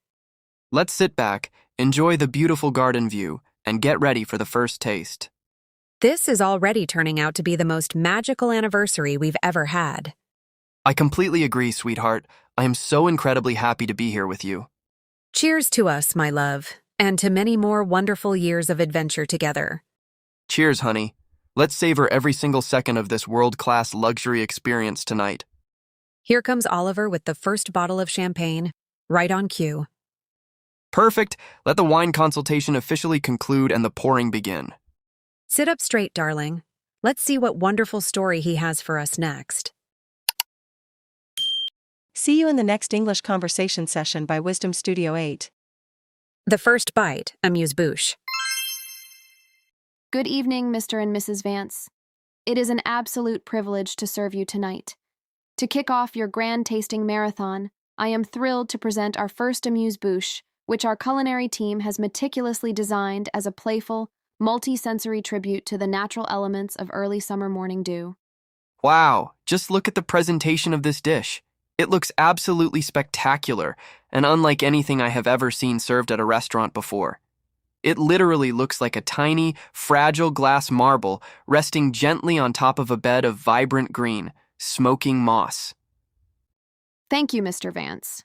Let's sit back, enjoy the beautiful garden view, and get ready for the first taste. This is already turning out to be the most magical anniversary we've ever had. I completely agree, sweetheart. I am so incredibly happy to be here with you. Cheers to us, my love, and to many more wonderful years of adventure together. Cheers, honey. Let's savor every single second of this world-class luxury experience tonight. Here comes Oliver with the first bottle of champagne, right on cue. Perfect. Let the wine consultation officially conclude and the pouring begin. Sit up straight, darling. Let's see what wonderful story he has for us next. See you in the next English conversation session by Wisdom Studio 8. The first bite, Amuse-Bouche. Good evening, Mr. and Mrs. Vance. It is an absolute privilege to serve you tonight. To kick off your grand tasting marathon, I am thrilled to present our first Amuse-Bouche, which our culinary team has meticulously designed as a playful, multi-sensory tribute to the natural elements of early summer morning dew. Wow, just look at the presentation of this dish. It looks absolutely spectacular and unlike anything I have ever seen served at a restaurant before. It literally looks like a tiny, fragile glass marble resting gently on top of a bed of vibrant green, smoking moss. Thank you, Mr. Vance.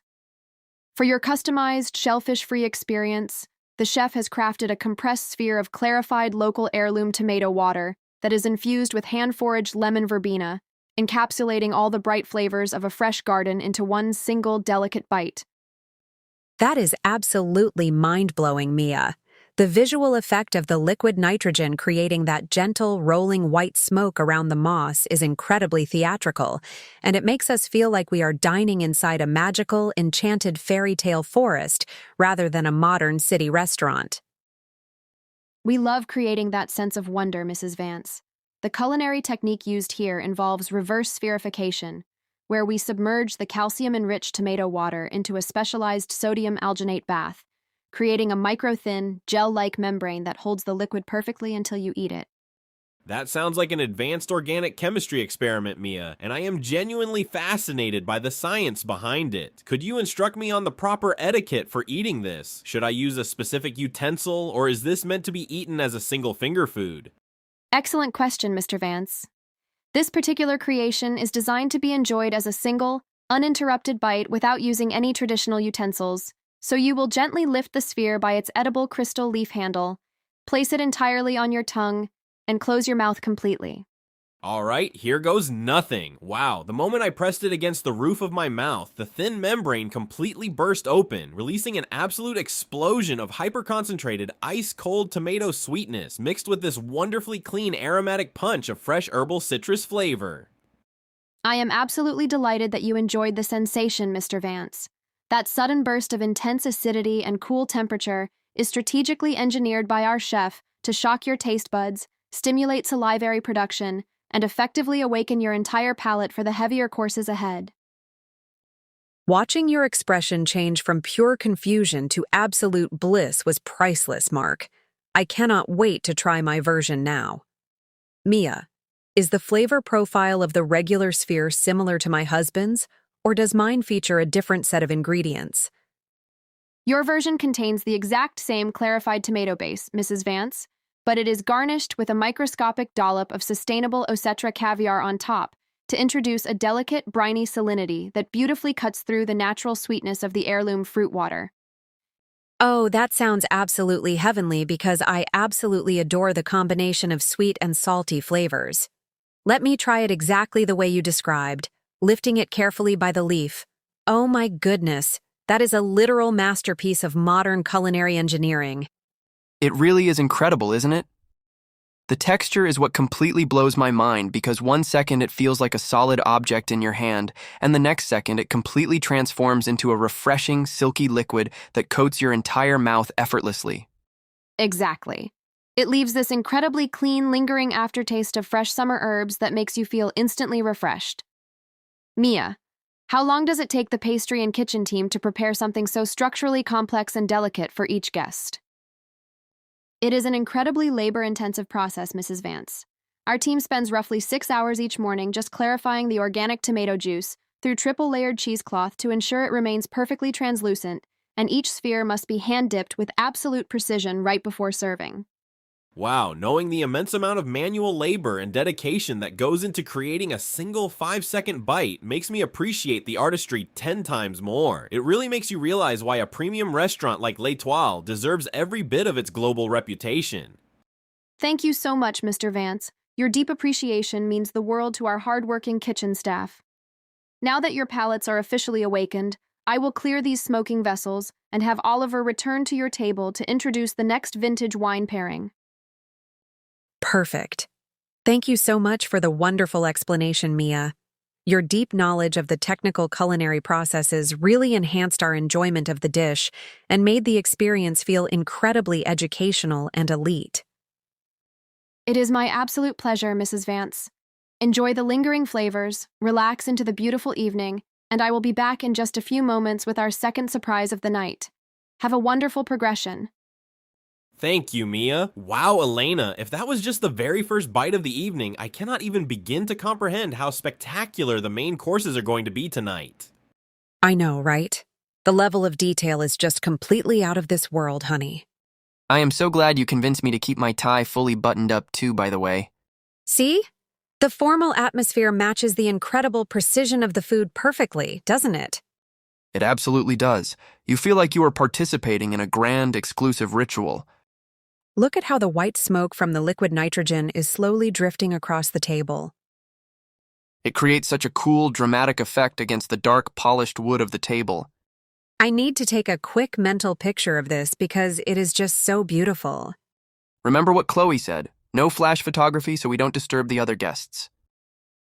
For your customized, shellfish-free experience, the chef has crafted a compressed sphere of clarified local heirloom tomato water that is infused with hand-foraged lemon verbena, encapsulating all the bright flavors of a fresh garden into one single delicate bite. That is absolutely mind-blowing, Mia. The visual effect of the liquid nitrogen creating that gentle, rolling white smoke around the moss is incredibly theatrical, and it makes us feel like we are dining inside a magical, enchanted fairy tale forest rather than a modern city restaurant. We love creating that sense of wonder, Mrs. Vance. The culinary technique used here involves reverse spherification, where we submerge the calcium-enriched tomato water into a specialized sodium alginate bath, creating a micro-thin, gel-like membrane that holds the liquid perfectly until you eat it. That sounds like an advanced organic chemistry experiment, Mia, and I am genuinely fascinated by the science behind it. Could you instruct me on the proper etiquette for eating this? Should I use a specific utensil, or is this meant to be eaten as a single finger food? Excellent question, Mr. Vance. This particular creation is designed to be enjoyed as a single, uninterrupted bite without using any traditional utensils, so you will gently lift the sphere by its edible crystal leaf handle, place it entirely on your tongue, and close your mouth completely. Alright, here goes nothing. Wow, the moment I pressed it against the roof of my mouth, the thin membrane completely burst open, releasing an absolute explosion of hyper-concentrated, ice-cold tomato sweetness mixed with this wonderfully clean aromatic punch of fresh herbal citrus flavor. I am absolutely delighted that you enjoyed the sensation, Mr. Vance. That sudden burst of intense acidity and cool temperature is strategically engineered by our chef to shock your taste buds, stimulate salivary production, and effectively awaken your entire palate for the heavier courses ahead. Watching your expression change from pure confusion to absolute bliss was priceless, Mark. I cannot wait to try my version now. Mia, is the flavor profile of the regular sphere similar to my husband's, or does mine feature a different set of ingredients? Your version contains the exact same clarified tomato base, Mrs. Vance, but it is garnished with a microscopic dollop of sustainable Osetra caviar on top to introduce a delicate, briny salinity that beautifully cuts through the natural sweetness of the heirloom fruit water. Oh, that sounds absolutely heavenly because I absolutely adore the combination of sweet and salty flavors. Let me try it exactly the way you described, lifting it carefully by the leaf. Oh my goodness, that is a literal masterpiece of modern culinary engineering. It really is incredible, isn't it? The texture is what completely blows my mind because 1 second it feels like a solid object in your hand, and the next second it completely transforms into a refreshing, silky liquid that coats your entire mouth effortlessly. Exactly. It leaves this incredibly clean, lingering aftertaste of fresh summer herbs that makes you feel instantly refreshed. Mia, how long does it take the pastry and kitchen team to prepare something so structurally complex and delicate for each guest? It is an incredibly labor-intensive process, Mrs. Vance. Our team spends roughly 6 hours each morning just clarifying the organic tomato juice through triple-layered cheesecloth to ensure it remains perfectly translucent, and each sphere must be hand-dipped with absolute precision right before serving. Wow, knowing the immense amount of manual labor and dedication that goes into creating a single 5-second bite makes me appreciate the artistry 10 times more. It really makes you realize why a premium restaurant like L'Étoile deserves every bit of its global reputation. Thank you so much, Mr. Vance. Your deep appreciation means the world to our hardworking kitchen staff. Now that your palates are officially awakened, I will clear these smoking vessels and have Oliver return to your table to introduce the next vintage wine pairing. Perfect. Thank you so much for the wonderful explanation, Mia. Your deep knowledge of the technical culinary processes really enhanced our enjoyment of the dish and made the experience feel incredibly educational and elite. It is my absolute pleasure, Mrs. Vance. Enjoy the lingering flavors, relax into the beautiful evening, and I will be back in just a few moments with our second surprise of the night. Have a wonderful progression. Thank you, Mia. Wow, Elena, if that was just the very first bite of the evening, I cannot even begin to comprehend how spectacular the main courses are going to be tonight. I know, right? The level of detail is just completely out of this world, honey. I am so glad you convinced me to keep my tie fully buttoned up too, by the way. See? The formal atmosphere matches the incredible precision of the food perfectly, doesn't it? It absolutely does. You feel like you are participating in a grand, exclusive ritual. Look at how the white smoke from the liquid nitrogen is slowly drifting across the table. It creates such a cool, dramatic effect against the dark, polished wood of the table. I need to take a quick mental picture of this because it is just so beautiful. Remember what Chloe said, no flash photography so we don't disturb the other guests.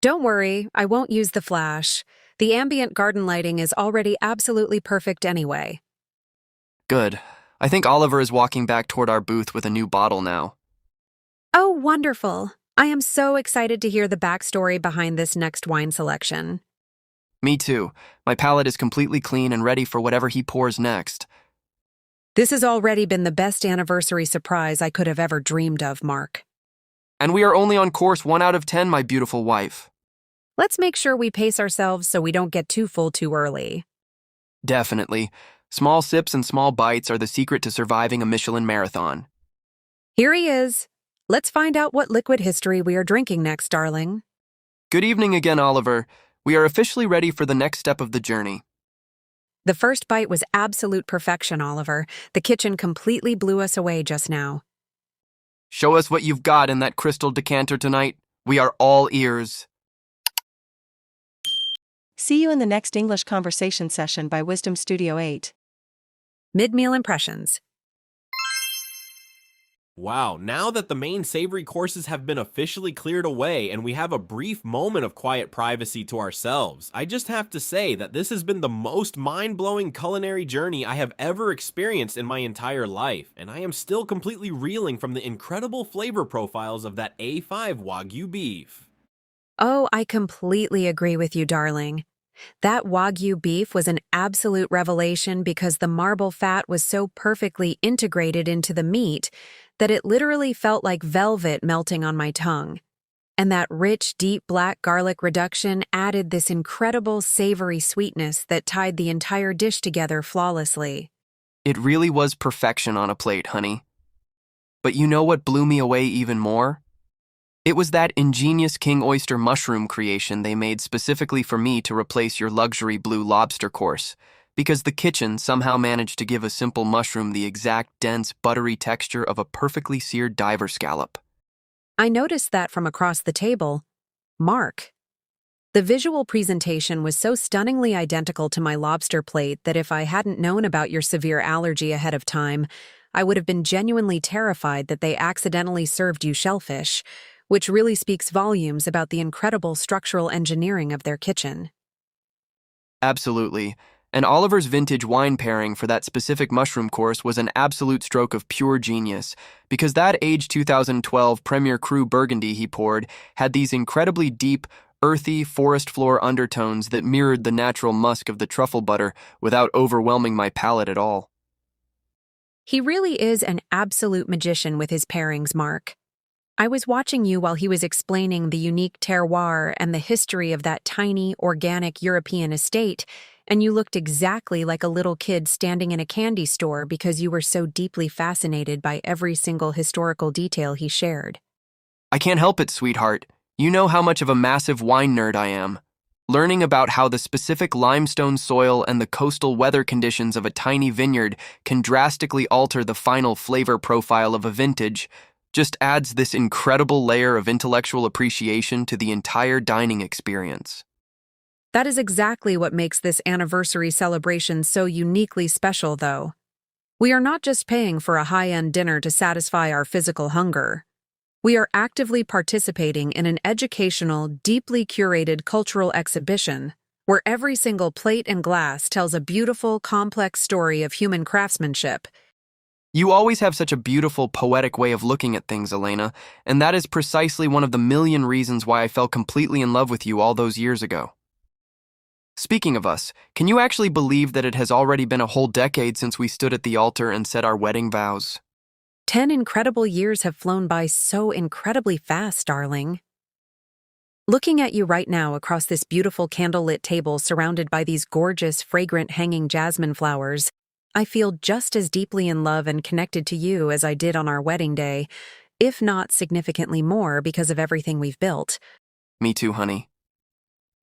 Don't worry, I won't use the flash. The ambient garden lighting is already absolutely perfect anyway. Good. I think Oliver is walking back toward our booth with a new bottle now. Oh, wonderful. I am so excited to hear the backstory behind this next wine selection. Me too. My palate is completely clean and ready for whatever he pours next. This has already been the best anniversary surprise I could have ever dreamed of, Mark. And we are only on course 1 out of 10, my beautiful wife. Let's make sure we pace ourselves so we don't get too full too early. Definitely. Small sips and small bites are the secret to surviving a Michelin marathon. Here he is. Let's find out what liquid history we are drinking next, darling. Good evening again, Oliver. We are officially ready for the next step of the journey. The first bite was absolute perfection, Oliver. The kitchen completely blew us away just now. Show us what you've got in that crystal decanter tonight. We are all ears. See you in the next English conversation session by Wisdom Studio 8. Mid-meal impressions. Wow, now that the main savory courses have been officially cleared away and we have a brief moment of quiet privacy to ourselves, I just have to say that this has been the most mind-blowing culinary journey I have ever experienced in my entire life, and I am still completely reeling from the incredible flavor profiles of that A5 Wagyu beef. Oh, I completely agree with you, darling. That Wagyu beef was an absolute revelation because the marble fat was so perfectly integrated into the meat that it literally felt like velvet melting on my tongue. And that rich, deep black garlic reduction added this incredible savory sweetness that tied the entire dish together flawlessly. It really was perfection on a plate, honey. But you know what blew me away even more? It was that ingenious king oyster mushroom creation they made specifically for me to replace your luxury blue lobster course, because the kitchen somehow managed to give a simple mushroom the exact dense, buttery texture of a perfectly seared diver scallop. I noticed that from across the table. Mark. The visual presentation was so stunningly identical to my lobster plate that if I hadn't known about your severe allergy ahead of time, I would have been genuinely terrified that they accidentally served you shellfish, which really speaks volumes about the incredible structural engineering of their kitchen. Absolutely. And Oliver's vintage wine pairing for that specific mushroom course was an absolute stroke of pure genius, because that aged 2012 Premier Cru Burgundy he poured had these incredibly deep, earthy, forest floor undertones that mirrored the natural musk of the truffle butter without overwhelming my palate at all. He really is an absolute magician with his pairings, Mark. I was watching you while he was explaining the unique terroir and the history of that tiny, organic European estate, and you looked exactly like a little kid standing in a candy store because you were so deeply fascinated by every single historical detail he shared. I can't help it, sweetheart. You know how much of a massive wine nerd I am. Learning about how the specific limestone soil and the coastal weather conditions of a tiny vineyard can drastically alter the final flavor profile of a vintage just adds this incredible layer of intellectual appreciation to the entire dining experience. That is exactly what makes this anniversary celebration so uniquely special, though. We are not just paying for a high-end dinner to satisfy our physical hunger. We are actively participating in an educational, deeply curated cultural exhibition where every single plate and glass tells a beautiful, complex story of human craftsmanship. You always have such a beautiful, poetic way of looking at things, Elena, and that is precisely one of the million reasons why I fell completely in love with you all those years ago. Speaking of us, can you actually believe that it has already been a whole decade since we stood at the altar and said our wedding vows? 10 incredible years have flown by so incredibly fast, darling. Looking at you right now across this beautiful candlelit table surrounded by these gorgeous, fragrant hanging jasmine flowers, I feel just as deeply in love and connected to you as I did on our wedding day, if not significantly more because of everything we've built. Me too, honey.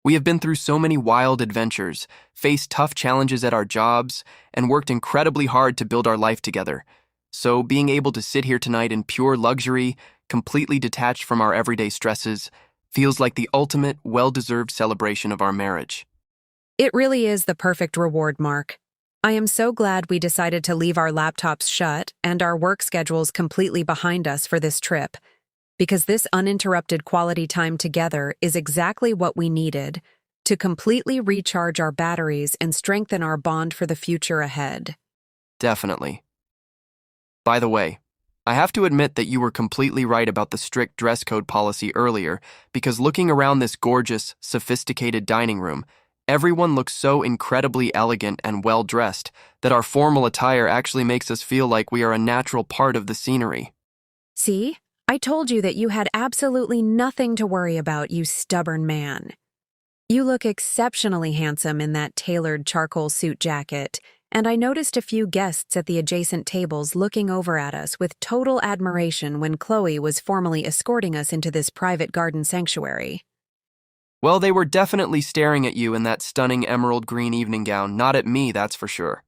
We have been through so many wild adventures, faced tough challenges at our jobs, and worked incredibly hard to build our life together. So being able to sit here tonight in pure luxury, completely detached from our everyday stresses, feels like the ultimate, well-deserved celebration of our marriage. It really is the perfect reward, Mark. I am so glad we decided to leave our laptops shut and our work schedules completely behind us for this trip, because this uninterrupted quality time together is exactly what we needed to completely recharge our batteries and strengthen our bond for the future ahead. Definitely. By the way, I have to admit that you were completely right about the strict dress code policy earlier, because looking around this gorgeous, sophisticated dining room, Everyone looks so incredibly elegant and well-dressed that our formal attire actually makes us feel like we are a natural part of the scenery. See? I told you that you had absolutely nothing to worry about, you stubborn man. You look exceptionally handsome in that tailored charcoal suit jacket, and I noticed a few guests at the adjacent tables looking over at us with total admiration when Chloe was formally escorting us into this private garden sanctuary. Well, they were definitely staring at you in that stunning emerald green evening gown, not at me, that's for sure.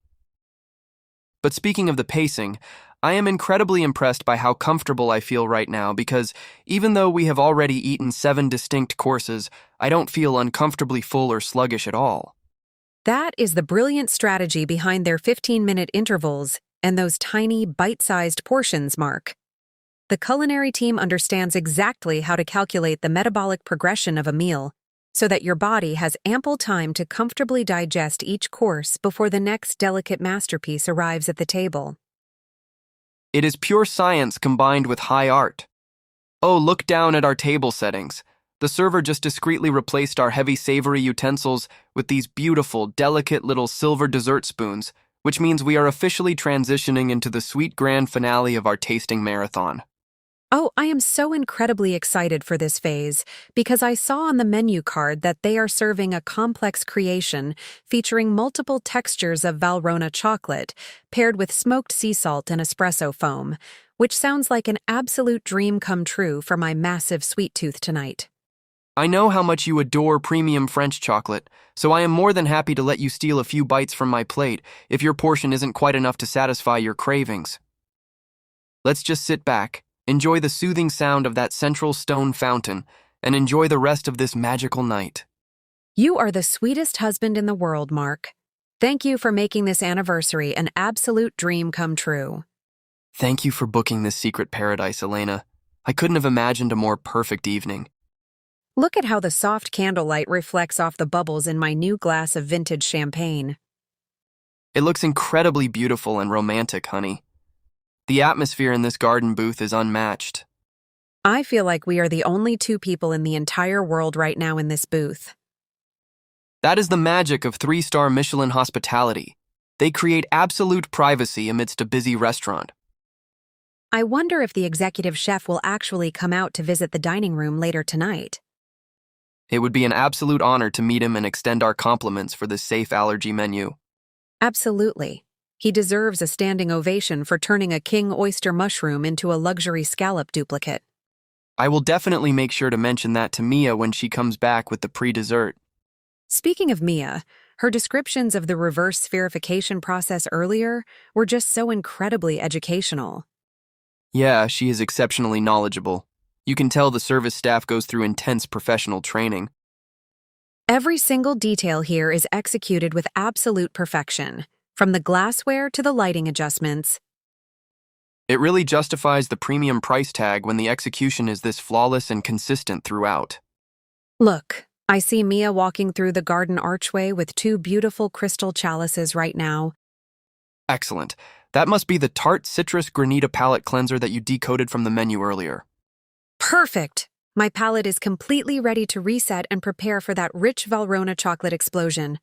But speaking of the pacing, I am incredibly impressed by how comfortable I feel right now because even though we have already eaten 7 distinct courses, I don't feel uncomfortably full or sluggish at all. That is the brilliant strategy behind their 15-minute intervals and those tiny, bite-sized portions, Mark. The culinary team understands exactly how to calculate the metabolic progression of a meal so that your body has ample time to comfortably digest each course before the next delicate masterpiece arrives at the table. It is pure science combined with high art. Oh, look down at our table settings. The server just discreetly replaced our heavy savory utensils with these beautiful, delicate little silver dessert spoons, which means we are officially transitioning into the sweet grand finale of our tasting marathon. Oh, I am so incredibly excited for this phase because I saw on the menu card that they are serving a complex creation featuring multiple textures of Valrhona chocolate paired with smoked sea salt and espresso foam, which sounds like an absolute dream come true for my massive sweet tooth tonight. I know how much you adore premium French chocolate, so I am more than happy to let you steal a few bites from my plate if your portion isn't quite enough to satisfy your cravings. Let's just sit back, enjoy the soothing sound of that central stone fountain, and enjoy the rest of this magical night. You are the sweetest husband in the world, Mark. Thank you for making this anniversary an absolute dream come true. Thank you for booking this secret paradise, Elena. I couldn't have imagined a more perfect evening. Look at how the soft candlelight reflects off the bubbles in my new glass of vintage champagne. It looks incredibly beautiful and romantic, honey. The atmosphere in this garden booth is unmatched. I feel like we are the only 2 people in the entire world right now in this booth. That is the magic of 3-star Michelin hospitality. They create absolute privacy amidst a busy restaurant. I wonder if the executive chef will actually come out to visit the dining room later tonight. It would be an absolute honor to meet him and extend our compliments for this safe allergy menu. Absolutely. He deserves a standing ovation for turning a king oyster mushroom into a luxury scallop duplicate. I will definitely make sure to mention that to Mia when she comes back with the pre-dessert. Speaking of Mia, her descriptions of the reverse spherification process earlier were just so incredibly educational. Yeah, she is exceptionally knowledgeable. You can tell the service staff goes through intense professional training. Every single detail here is executed with absolute perfection, from the glassware to the lighting adjustments. It really justifies the premium price tag when the execution is this flawless and consistent throughout. Look, I see Mia walking through the garden archway with 2 beautiful crystal chalices right now. Excellent. That must be the Tarte Citrus Granita palette cleanser that you decoded from the menu earlier. Perfect! My palate is completely ready to reset and prepare for that rich Valrhona chocolate explosion.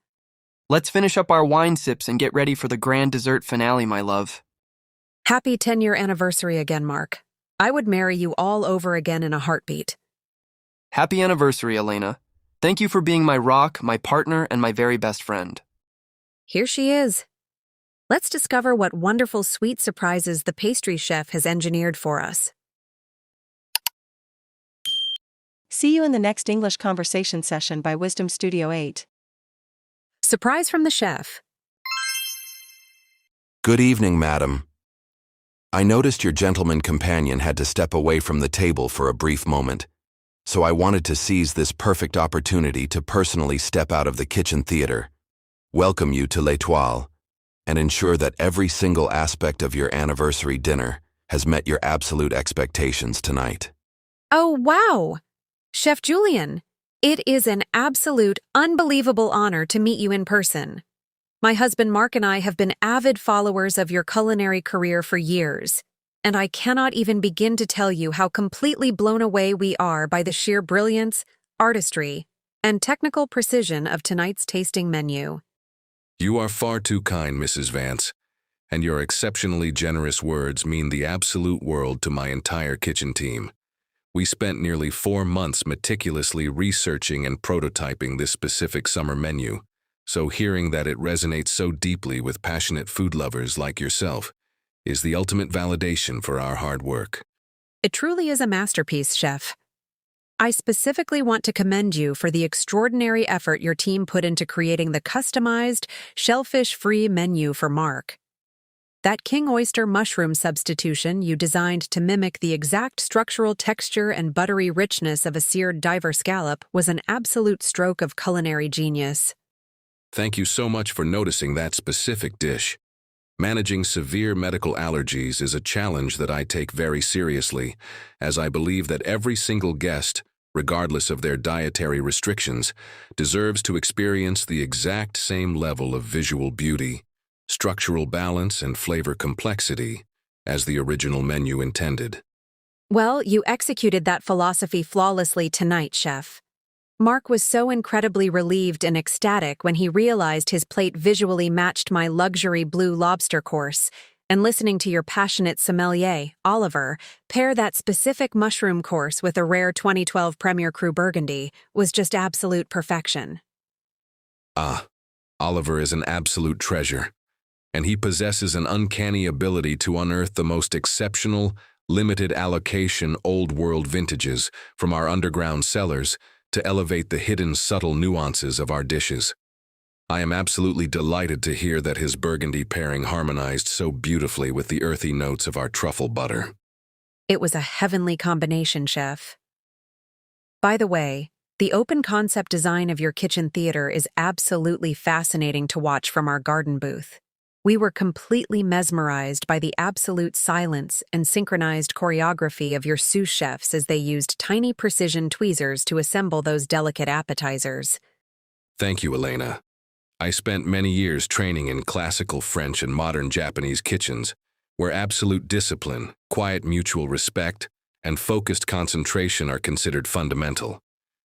Let's finish up our wine sips and get ready for the grand dessert finale, my love. Happy 10-year anniversary again, Mark. I would marry you all over again in a heartbeat. Happy anniversary, Elena. Thank you for being my rock, my partner, and my very best friend. Here she is. Let's discover what wonderful sweet surprises the pastry chef has engineered for us. See you in the next English conversation session by Wisdom Studio 8. Surprise from the chef. Good evening, madam. I noticed your gentleman companion had to step away from the table for a brief moment, so I wanted to seize this perfect opportunity to personally step out of the kitchen theater, welcome you to L'Étoile, and ensure that every single aspect of your anniversary dinner has met your absolute expectations tonight. Oh, wow! Chef Julian, it is an absolute, unbelievable honor to meet you in person. My husband Mark and I have been avid followers of your culinary career for years, and I cannot even begin to tell you how completely blown away we are by the sheer brilliance, artistry, and technical precision of tonight's tasting menu. You are far too kind, Mrs. Vance, and your exceptionally generous words mean the absolute world to my entire kitchen team. We spent nearly 4 months meticulously researching and prototyping this specific summer menu, so hearing that it resonates so deeply with passionate food lovers like yourself is the ultimate validation for our hard work. It truly is a masterpiece, Chef. I specifically want to commend you for the extraordinary effort your team put into creating the customized, shellfish-free menu for Mark. That king oyster mushroom substitution you designed to mimic the exact structural texture and buttery richness of a seared diver scallop was an absolute stroke of culinary genius. Thank you so much for noticing that specific dish. Managing severe medical allergies is a challenge that I take very seriously, as I believe that every single guest, regardless of their dietary restrictions, deserves to experience the exact same level of visual beauty, structural balance, and flavor complexity as the original menu intended. Well, you executed that philosophy flawlessly tonight, Chef. Mark was so incredibly relieved and ecstatic when he realized his plate visually matched my luxury blue lobster course, and listening to your passionate sommelier, Oliver, pair that specific mushroom course with a rare 2012 Premier Cru Burgundy was just absolute perfection. Oliver is an absolute treasure, and he possesses an uncanny ability to unearth the most exceptional, limited allocation old world vintages from our underground cellars to elevate the hidden subtle nuances of our dishes. I am absolutely delighted to hear that his burgundy pairing harmonized so beautifully with the earthy notes of our truffle butter. It was a heavenly combination, Chef. By the way, the open concept design of your kitchen theater is absolutely fascinating to watch from our garden booth. We were completely mesmerized by the absolute silence and synchronized choreography of your sous chefs as they used tiny precision tweezers to assemble those delicate appetizers. Thank you, Elena. I spent many years training in classical French and modern Japanese kitchens, where absolute discipline, quiet mutual respect, and focused concentration are considered fundamental.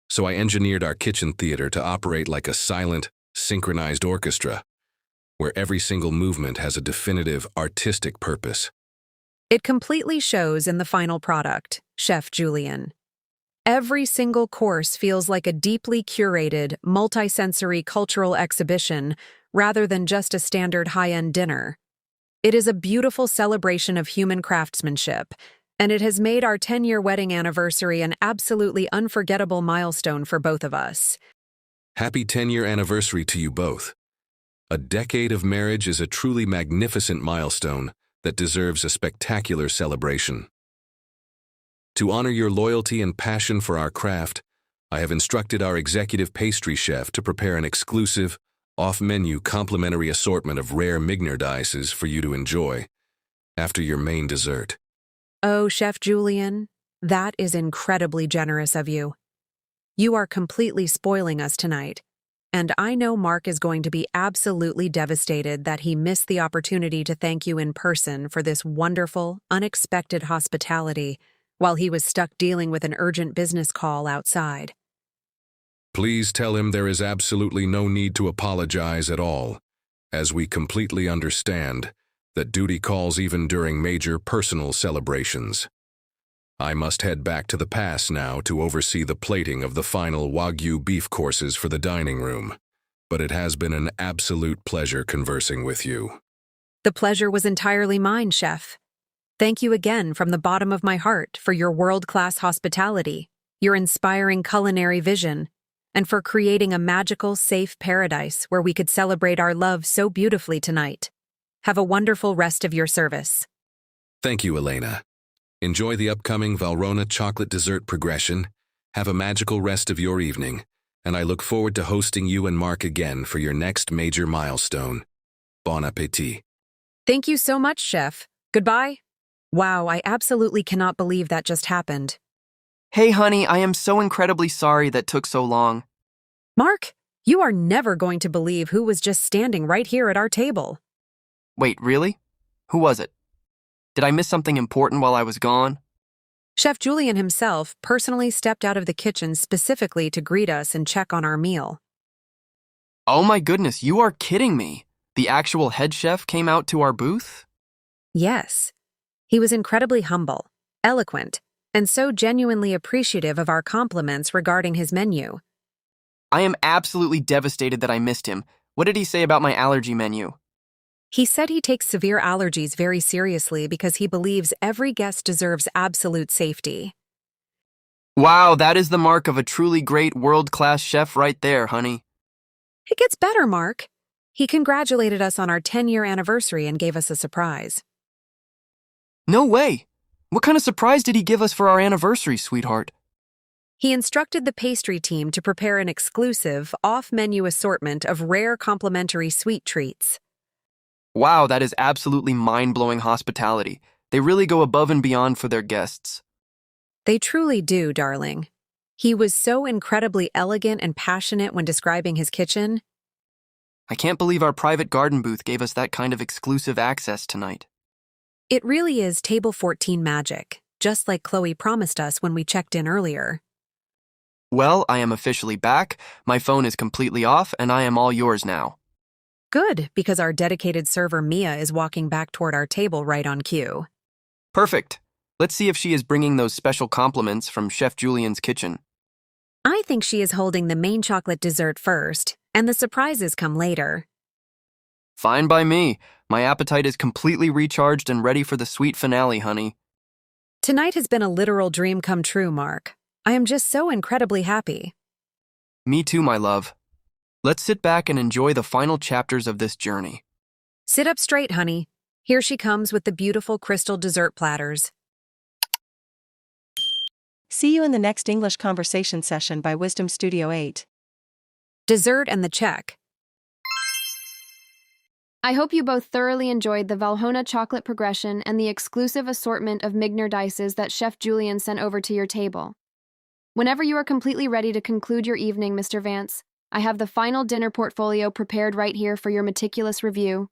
So I engineered our kitchen theater to operate like a silent, synchronized orchestra, where every single movement has a definitive artistic purpose. It completely shows in the final product, Chef Julian. Every single course feels like a deeply curated, multisensory cultural exhibition rather than just a standard high-end dinner. It is a beautiful celebration of human craftsmanship, and it has made our 10-year wedding anniversary an absolutely unforgettable milestone for both of us. Happy 10-year anniversary to you both. A decade of marriage is a truly magnificent milestone that deserves a spectacular celebration. To honor your loyalty and passion for our craft, I have instructed our executive pastry chef to prepare an exclusive, off-menu complimentary assortment of rare mignardices for you to enjoy after your main dessert. Oh, Chef Julian, that is incredibly generous of you. You are completely spoiling us tonight. And I know Mark is going to be absolutely devastated that he missed the opportunity to thank you in person for this wonderful, unexpected hospitality while he was stuck dealing with an urgent business call outside. Please tell him there is absolutely no need to apologize at all, as we completely understand that duty calls even during major personal celebrations. I must head back to the pass now to oversee the plating of the final Wagyu beef courses for the dining room, but it has been an absolute pleasure conversing with you. The pleasure was entirely mine, Chef. Thank you again from the bottom of my heart for your world-class hospitality, your inspiring culinary vision, and for creating a magical, safe paradise where we could celebrate our love so beautifully tonight. Have a wonderful rest of your service. Thank you, Elena. Enjoy the upcoming Valrhona chocolate dessert progression, have a magical rest of your evening, and I look forward to hosting you and Mark again for your next major milestone. Bon appétit. Thank you so much, Chef. Goodbye. Wow, I absolutely cannot believe that just happened. Hey, honey, I am so incredibly sorry that took so long. Mark, you are never going to believe who was just standing right here at our table. Wait, really? Who was it? Did I miss something important while I was gone? Chef Julian himself personally stepped out of the kitchen specifically to greet us and check on our meal. Oh my goodness, you are kidding me. The actual head chef came out to our booth? Yes. He was incredibly humble, eloquent, and so genuinely appreciative of our compliments regarding his menu. I am absolutely devastated that I missed him. What did he say about my allergy menu? He said he takes severe allergies very seriously because he believes every guest deserves absolute safety. Wow, that is the mark of a truly great world-class chef right there, honey. It gets better, Mark. He congratulated us on our 10-year anniversary and gave us a surprise. No way! What kind of surprise did he give us for our anniversary, sweetheart? He instructed the pastry team to prepare an exclusive, off-menu assortment of rare complimentary sweet treats. Wow, that is absolutely mind-blowing hospitality. They really go above and beyond for their guests. They truly do, darling. He was so incredibly elegant and passionate when describing his kitchen. I can't believe our private garden booth gave us that kind of exclusive access tonight. It really is Table 14 magic, just like Chloe promised us when we checked in earlier. Well, I am officially back, my phone is completely off, and I am all yours now. Good, because our dedicated server Mia is walking back toward our table right on cue. Perfect. Let's see if she is bringing those special compliments from Chef Julian's kitchen. I think she is holding the main chocolate dessert first, and the surprises come later. Fine by me. My appetite is completely recharged and ready for the sweet finale, honey. Tonight has been a literal dream come true, Mark. I am just so incredibly happy. Me too, my love. Let's sit back and enjoy the final chapters of this journey. Sit up straight, honey. Here she comes with the beautiful crystal dessert platters. See you in the next English conversation session by Wisdom Studio 8. Dessert and the check. I hope you both thoroughly enjoyed the Valhona chocolate progression and the exclusive assortment of Migner dices that Chef Julian sent over to your table. Whenever you are completely ready to conclude your evening, Mr. Vance, I have the final dinner portfolio prepared right here for your meticulous review.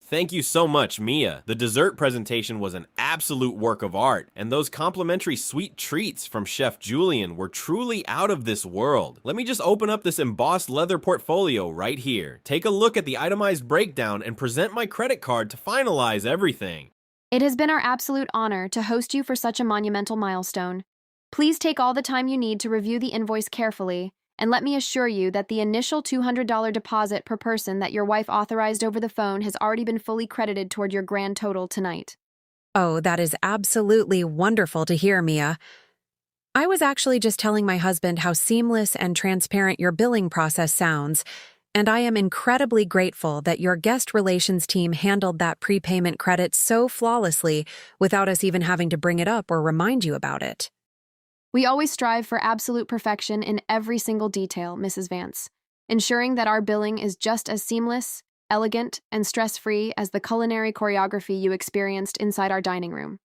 Thank you so much, Mia. The dessert presentation was an absolute work of art, and those complimentary sweet treats from Chef Julian were truly out of this world. Let me just open up this embossed leather portfolio right here. Take a look at the itemized breakdown and present my credit card to finalize everything. It has been our absolute honor to host you for such a monumental milestone. Please take all the time you need to review the invoice carefully, and let me assure you that the initial $200 deposit per person that your wife authorized over the phone has already been fully credited toward your grand total tonight. Oh, that is absolutely wonderful to hear, Mia. I was actually just telling my husband how seamless and transparent your billing process sounds, and I am incredibly grateful that your guest relations team handled that prepayment credit so flawlessly without us even having to bring it up or remind you about it. We always strive for absolute perfection in every single detail, Mrs. Vance, ensuring that our billing is just as seamless, elegant, and stress-free as the culinary choreography you experienced inside our dining room.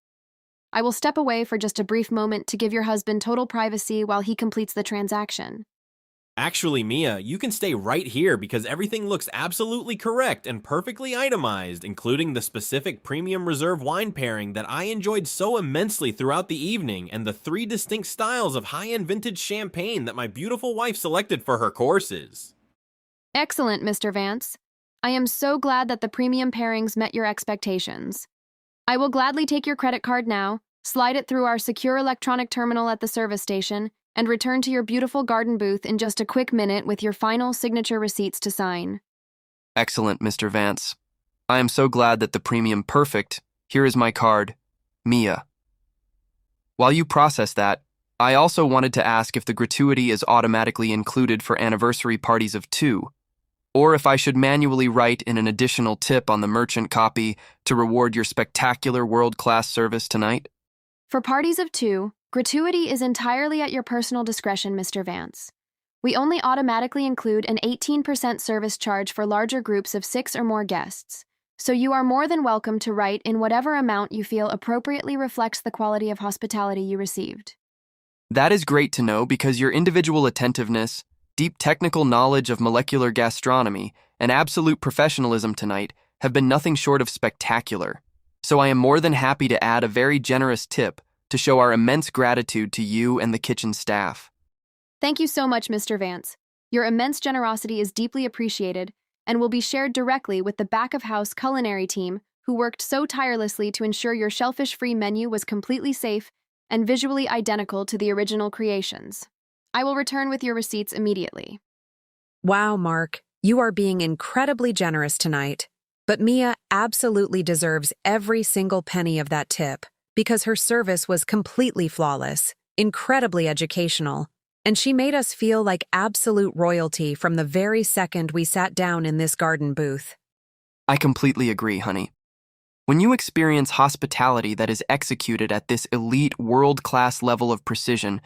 I will step away for just a brief moment to give your husband total privacy while he completes the transaction. Actually, Mia, you can stay right here because everything looks absolutely correct and perfectly itemized, including the specific premium reserve wine pairing that I enjoyed so immensely throughout the evening and the 3 distinct styles of high-end vintage champagne that my beautiful wife selected for her courses. Excellent, Mr. Vance. I am so glad that the premium pairings met your expectations. I will gladly take your credit card now, slide it through our secure electronic terminal at the service station, and return to your beautiful garden booth in just a quick minute with your final signature receipts to sign. Excellent, Mr. Vance. I am so glad that the premium perfect. Here is my card, Mia. While you process that, I also wanted to ask if the gratuity is automatically included for anniversary parties of 2, or if I should manually write in an additional tip on the merchant copy to reward your spectacular world-class service tonight. For parties of 2, gratuity is entirely at your personal discretion, Mr. Vance. We only automatically include an 18% service charge for larger groups of 6 or more guests, so you are more than welcome to write in whatever amount you feel appropriately reflects the quality of hospitality you received. That is great to know because your individual attentiveness, deep technical knowledge of molecular gastronomy, and absolute professionalism tonight have been nothing short of spectacular. So I am more than happy to add a very generous tip to show our immense gratitude to you and the kitchen staff. Thank you so much, Mr. Vance. Your immense generosity is deeply appreciated and will be shared directly with the back-of-house culinary team who worked so tirelessly to ensure your shellfish-free menu was completely safe and visually identical to the original creations. I will return with your receipts immediately. Wow, Mark, you are being incredibly generous tonight. But Mia absolutely deserves every single penny of that tip because her service was completely flawless, incredibly educational, and she made us feel like absolute royalty from the very second we sat down in this garden booth. I completely agree, honey. When you experience hospitality that is executed at this elite, world-class level of precision,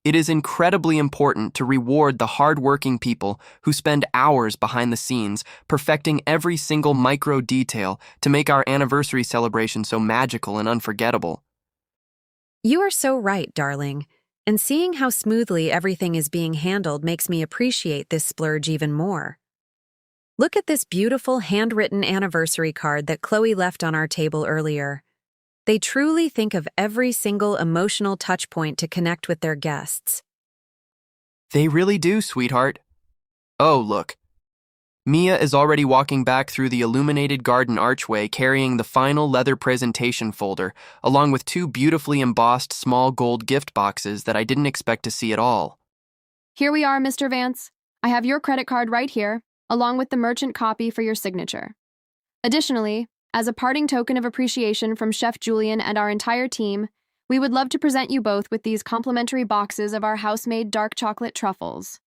it is incredibly important to reward the hard-working people who spend hours behind the scenes perfecting every single micro detail to make our anniversary celebration so magical and unforgettable. You are so right, darling. And seeing how smoothly everything is being handled makes me appreciate this splurge even more. Look at this beautiful handwritten anniversary card that Chloe left on our table earlier. They truly think of every single emotional touch point to connect with their guests. They really do, sweetheart. Oh, look. Mia is already walking back through the illuminated garden archway carrying the final leather presentation folder, along with 2 beautifully embossed small gold gift boxes that I didn't expect to see at all. Here we are, Mr. Vance. I have your credit card right here, along with the merchant copy for your signature. Additionally, as a parting token of appreciation from Chef Julian and our entire team, we would love to present you both with these complimentary boxes of our house-made dark chocolate truffles.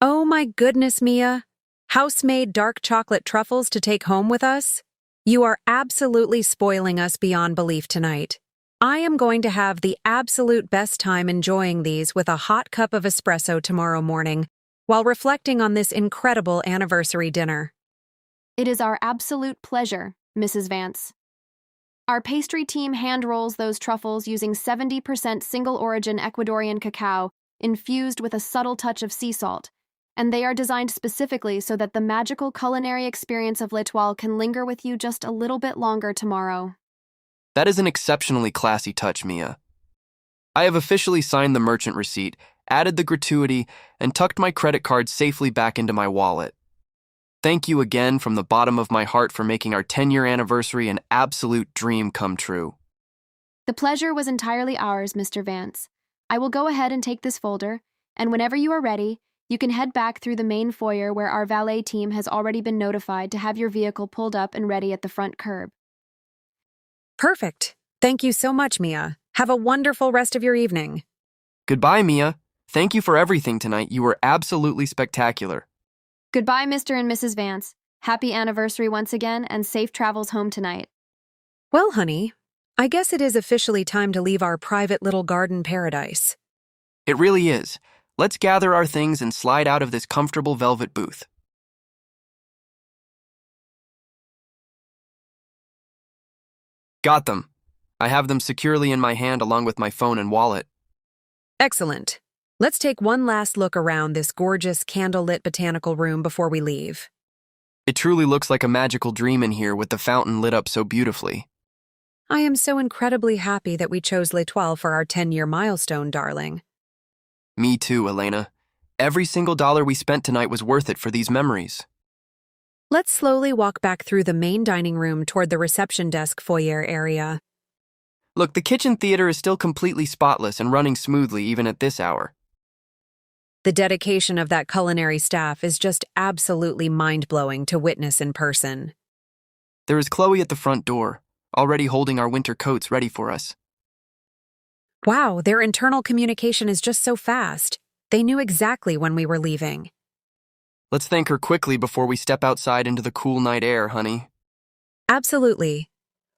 Oh my goodness, Mia! House-made dark chocolate truffles to take home with us? You are absolutely spoiling us beyond belief tonight. I am going to have the absolute best time enjoying these with a hot cup of espresso tomorrow morning while reflecting on this incredible anniversary dinner. It is our absolute pleasure, Mrs. Vance. Our pastry team hand-rolls those truffles using 70% single-origin Ecuadorian cacao infused with a subtle touch of sea salt, and they are designed specifically so that the magical culinary experience of L'Etoile can linger with you just a little bit longer tomorrow. That is an exceptionally classy touch, Mia. I have officially signed the merchant receipt, added the gratuity, and tucked my credit card safely back into my wallet. Thank you again from the bottom of my heart for making our 10-year anniversary an absolute dream come true. The pleasure was entirely ours, Mr. Vance. I will go ahead and take this folder, and whenever you are ready, you can head back through the main foyer where our valet team has already been notified to have your vehicle pulled up and ready at the front curb. Perfect. Thank you so much, Mia. Have a wonderful rest of your evening. Goodbye, Mia. Thank you for everything tonight. You were absolutely spectacular. Goodbye, Mr. and Mrs. Vance. Happy anniversary once again, and safe travels home tonight. Well, honey, I guess it is officially time to leave our private little garden paradise. It really is. Let's gather our things and slide out of this comfortable velvet booth. Got them. I have them securely in my hand along with my phone and wallet. Excellent. Let's take one last look around this gorgeous candlelit botanical room before we leave. It truly looks like a magical dream in here with the fountain lit up so beautifully. I am so incredibly happy that we chose L'Etoile for our 10-year milestone, darling. Me too, Elena. Every single dollar we spent tonight was worth it for these memories. Let's slowly walk back through the main dining room toward the reception desk foyer area. Look, the kitchen theater is still completely spotless and running smoothly even at this hour. The dedication of that culinary staff is just absolutely mind-blowing to witness in person. There is Chloe at the front door, already holding our winter coats ready for us. Wow, their internal communication is just so fast. They knew exactly when we were leaving. Let's thank her quickly before we step outside into the cool night air, honey. Absolutely.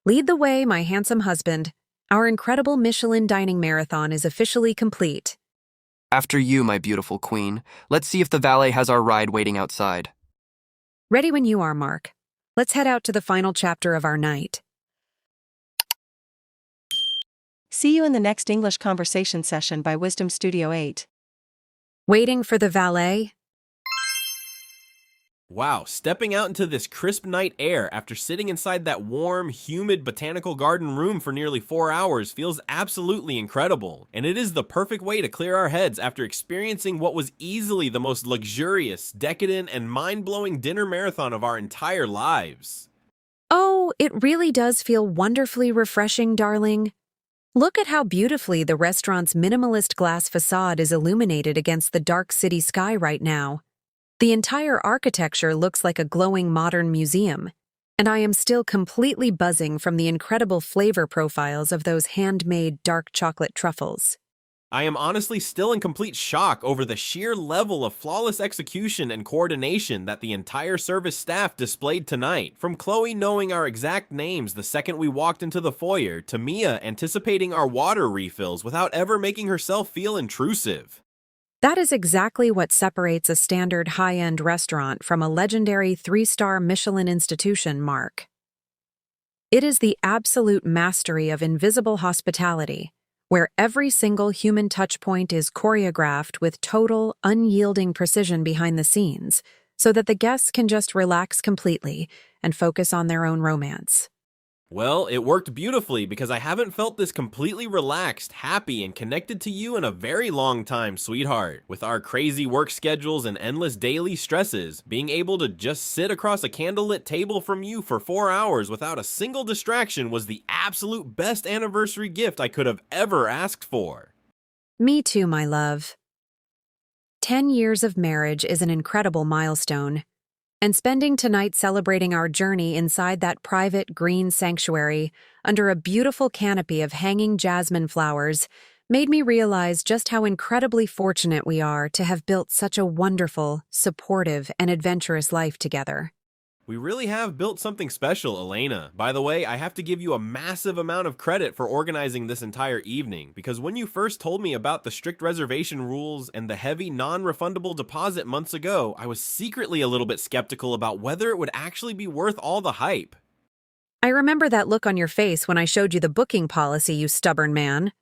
Lead the way, my handsome husband. Our incredible Michelin dining marathon is officially complete. After you, my beautiful queen. Let's see if the valet has our ride waiting outside. Ready when you are, Mark. Let's head out to the final chapter of our night. See you in the next English conversation session by Wisdom Studio 8. Waiting for the valet? Wow, stepping out into this crisp night air after sitting inside that warm, humid botanical garden room for nearly 4 hours feels absolutely incredible, and it is the perfect way to clear our heads after experiencing what was easily the most luxurious, decadent, and mind-blowing dinner marathon of our entire lives. Oh, it really does feel wonderfully refreshing, darling. Look at how beautifully the restaurant's minimalist glass facade is illuminated against the dark city sky right now. The entire architecture looks like a glowing modern museum, and I am still completely buzzing from the incredible flavor profiles of those handmade dark chocolate truffles. I am honestly still in complete shock over the sheer level of flawless execution and coordination that the entire service staff displayed tonight, from Chloe knowing our exact names the second we walked into the foyer, to Mia anticipating our water refills without ever making herself feel intrusive. That is exactly what separates a standard high-end restaurant from a legendary 3-star Michelin institution, Mark. It is the absolute mastery of invisible hospitality, where every single human touchpoint is choreographed with total, unyielding precision behind the scenes, so that the guests can just relax completely and focus on their own romance. Well, it worked beautifully because I haven't felt this completely relaxed, happy, and connected to you in a very long time, sweetheart. With our crazy work schedules and endless daily stresses, being able to just sit across a candlelit table from you for 4 hours without a single distraction was the absolute best anniversary gift I could have ever asked for. Me too, my love. 10 years of marriage is an incredible milestone. And spending tonight celebrating our journey inside that private green sanctuary under a beautiful canopy of hanging jasmine flowers made me realize just how incredibly fortunate we are to have built such a wonderful, supportive, and adventurous life together. We really have built something special, Elena. By the way, I have to give you a massive amount of credit for organizing this entire evening, because when you first told me about the strict reservation rules and the heavy non-refundable deposit months ago, I was secretly a little bit skeptical about whether it would actually be worth all the hype. I remember that look on your face when I showed you the booking policy, you stubborn man.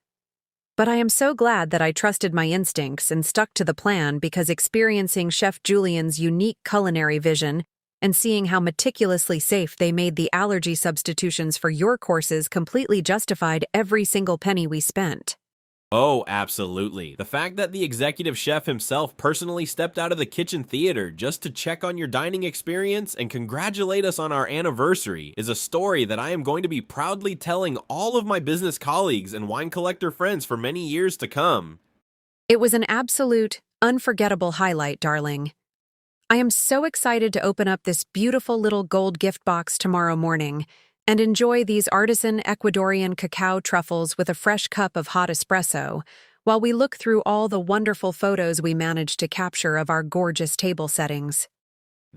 But I am so glad that I trusted my instincts and stuck to the plan, because experiencing Chef Julian's unique culinary vision and seeing how meticulously safe they made the allergy substitutions for your courses completely justified every single penny we spent. Oh, absolutely. The fact that the executive chef himself personally stepped out of the kitchen theater just to check on your dining experience and congratulate us on our anniversary is a story that I am going to be proudly telling all of my business colleagues and wine collector friends for many years to come. It was an absolute, unforgettable highlight, darling. I am so excited to open up this beautiful little gold gift box tomorrow morning and enjoy these artisan Ecuadorian cacao truffles with a fresh cup of hot espresso, while we look through all the wonderful photos we managed to capture of our gorgeous table settings.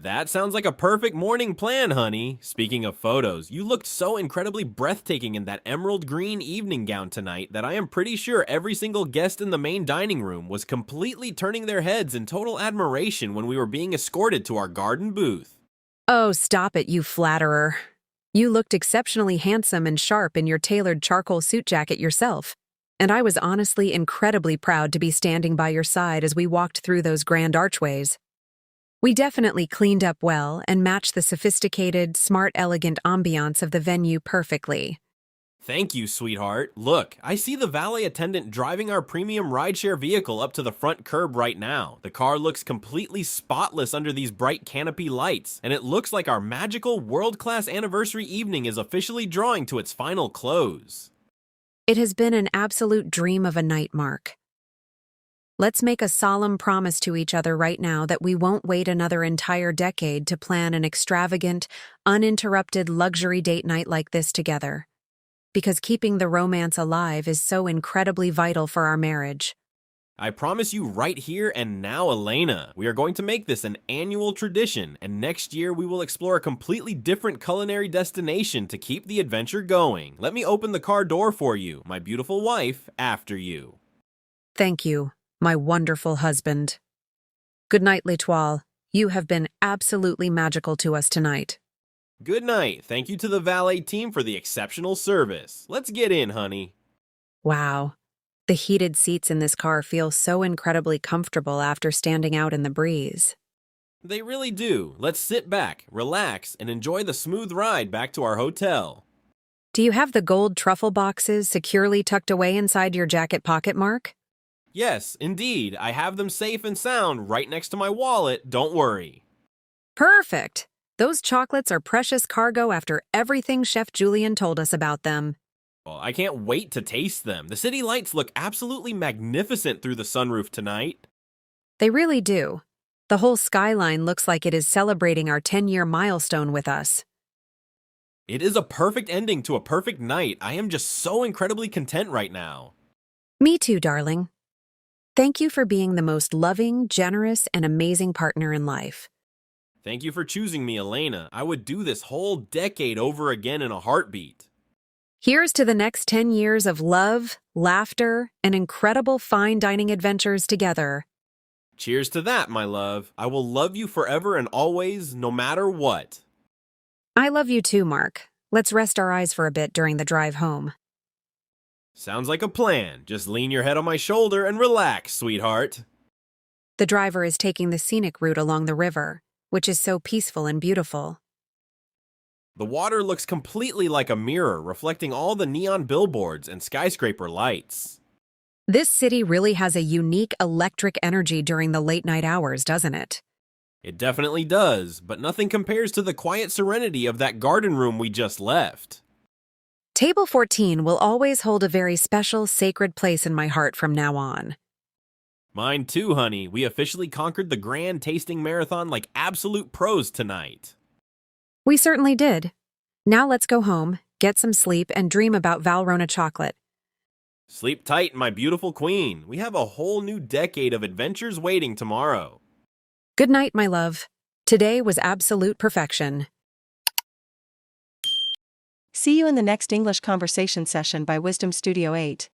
That sounds like a perfect morning plan, honey. Speaking of photos, you looked so incredibly breathtaking in that emerald green evening gown tonight that I am pretty sure every single guest in the main dining room was completely turning their heads in total admiration when we were being escorted to our garden booth. Oh, stop it, you flatterer. You looked exceptionally handsome and sharp in your tailored charcoal suit jacket yourself, and I was honestly incredibly proud to be standing by your side as we walked through those grand archways. We definitely cleaned up well and matched the sophisticated, smart, elegant ambiance of the venue perfectly. Thank you, sweetheart. Look, I see the valet attendant driving our premium rideshare vehicle up to the front curb right now. The car looks completely spotless under these bright canopy lights, and it looks like our magical, world-class anniversary evening is officially drawing to its final close. It has been an absolute dream of a night, Mark. Let's make a solemn promise to each other right now that we won't wait another entire decade to plan an extravagant, uninterrupted luxury date night like this together. Because keeping the romance alive is so incredibly vital for our marriage. I promise you right here and now, Elena, we are going to make this an annual tradition, and next year we will explore a completely different culinary destination to keep the adventure going. Let me open the car door for you, my beautiful wife, after you. Thank you, my wonderful husband. Good night, L'Etoile. You have been absolutely magical to us tonight. Good night. Thank you to the valet team for the exceptional service. Let's get in, honey. Wow. The heated seats in this car feel so incredibly comfortable after standing out in the breeze. They really do. Let's sit back, relax, and enjoy the smooth ride back to our hotel. Do you have the gold truffle boxes securely tucked away inside your jacket pocket, Mark? Yes, indeed. I have them safe and sound right next to my wallet, don't worry. Perfect! Those chocolates are precious cargo after everything Chef Julian told us about them. Well, I can't wait to taste them. The city lights look absolutely magnificent through the sunroof tonight. They really do. The whole skyline looks like it is celebrating our 10-year milestone with us. It is a perfect ending to a perfect night. I am just so incredibly content right now. Me too, darling. Thank you for being the most loving, generous, and amazing partner in life. Thank you for choosing me, Elena. I would do this whole decade over again in a heartbeat. Here's to the next 10 years of love, laughter, and incredible fine dining adventures together. Cheers to that, my love. I will love you forever and always, no matter what. I love you too, Mark. Let's rest our eyes for a bit during the drive home. Sounds like a plan. Just lean your head on my shoulder and relax, sweetheart. The driver is taking the scenic route along the river, which is so peaceful and beautiful. The water looks completely like a mirror, reflecting all the neon billboards and skyscraper lights. This city really has a unique electric energy during the late-night hours, doesn't it? It definitely does, but nothing compares to the quiet serenity of that garden room we just left. Table 14 will always hold a very special, sacred place in my heart from now on. Mine too, honey. We officially conquered the grand tasting marathon like absolute pros tonight. We certainly did. Now let's go home, get some sleep, and dream about Valrhona chocolate. Sleep tight, my beautiful queen. We have a whole new decade of adventures waiting tomorrow. Good night, my love. Today was absolute perfection. See you in the next English conversation session by Wisdom Studio 8.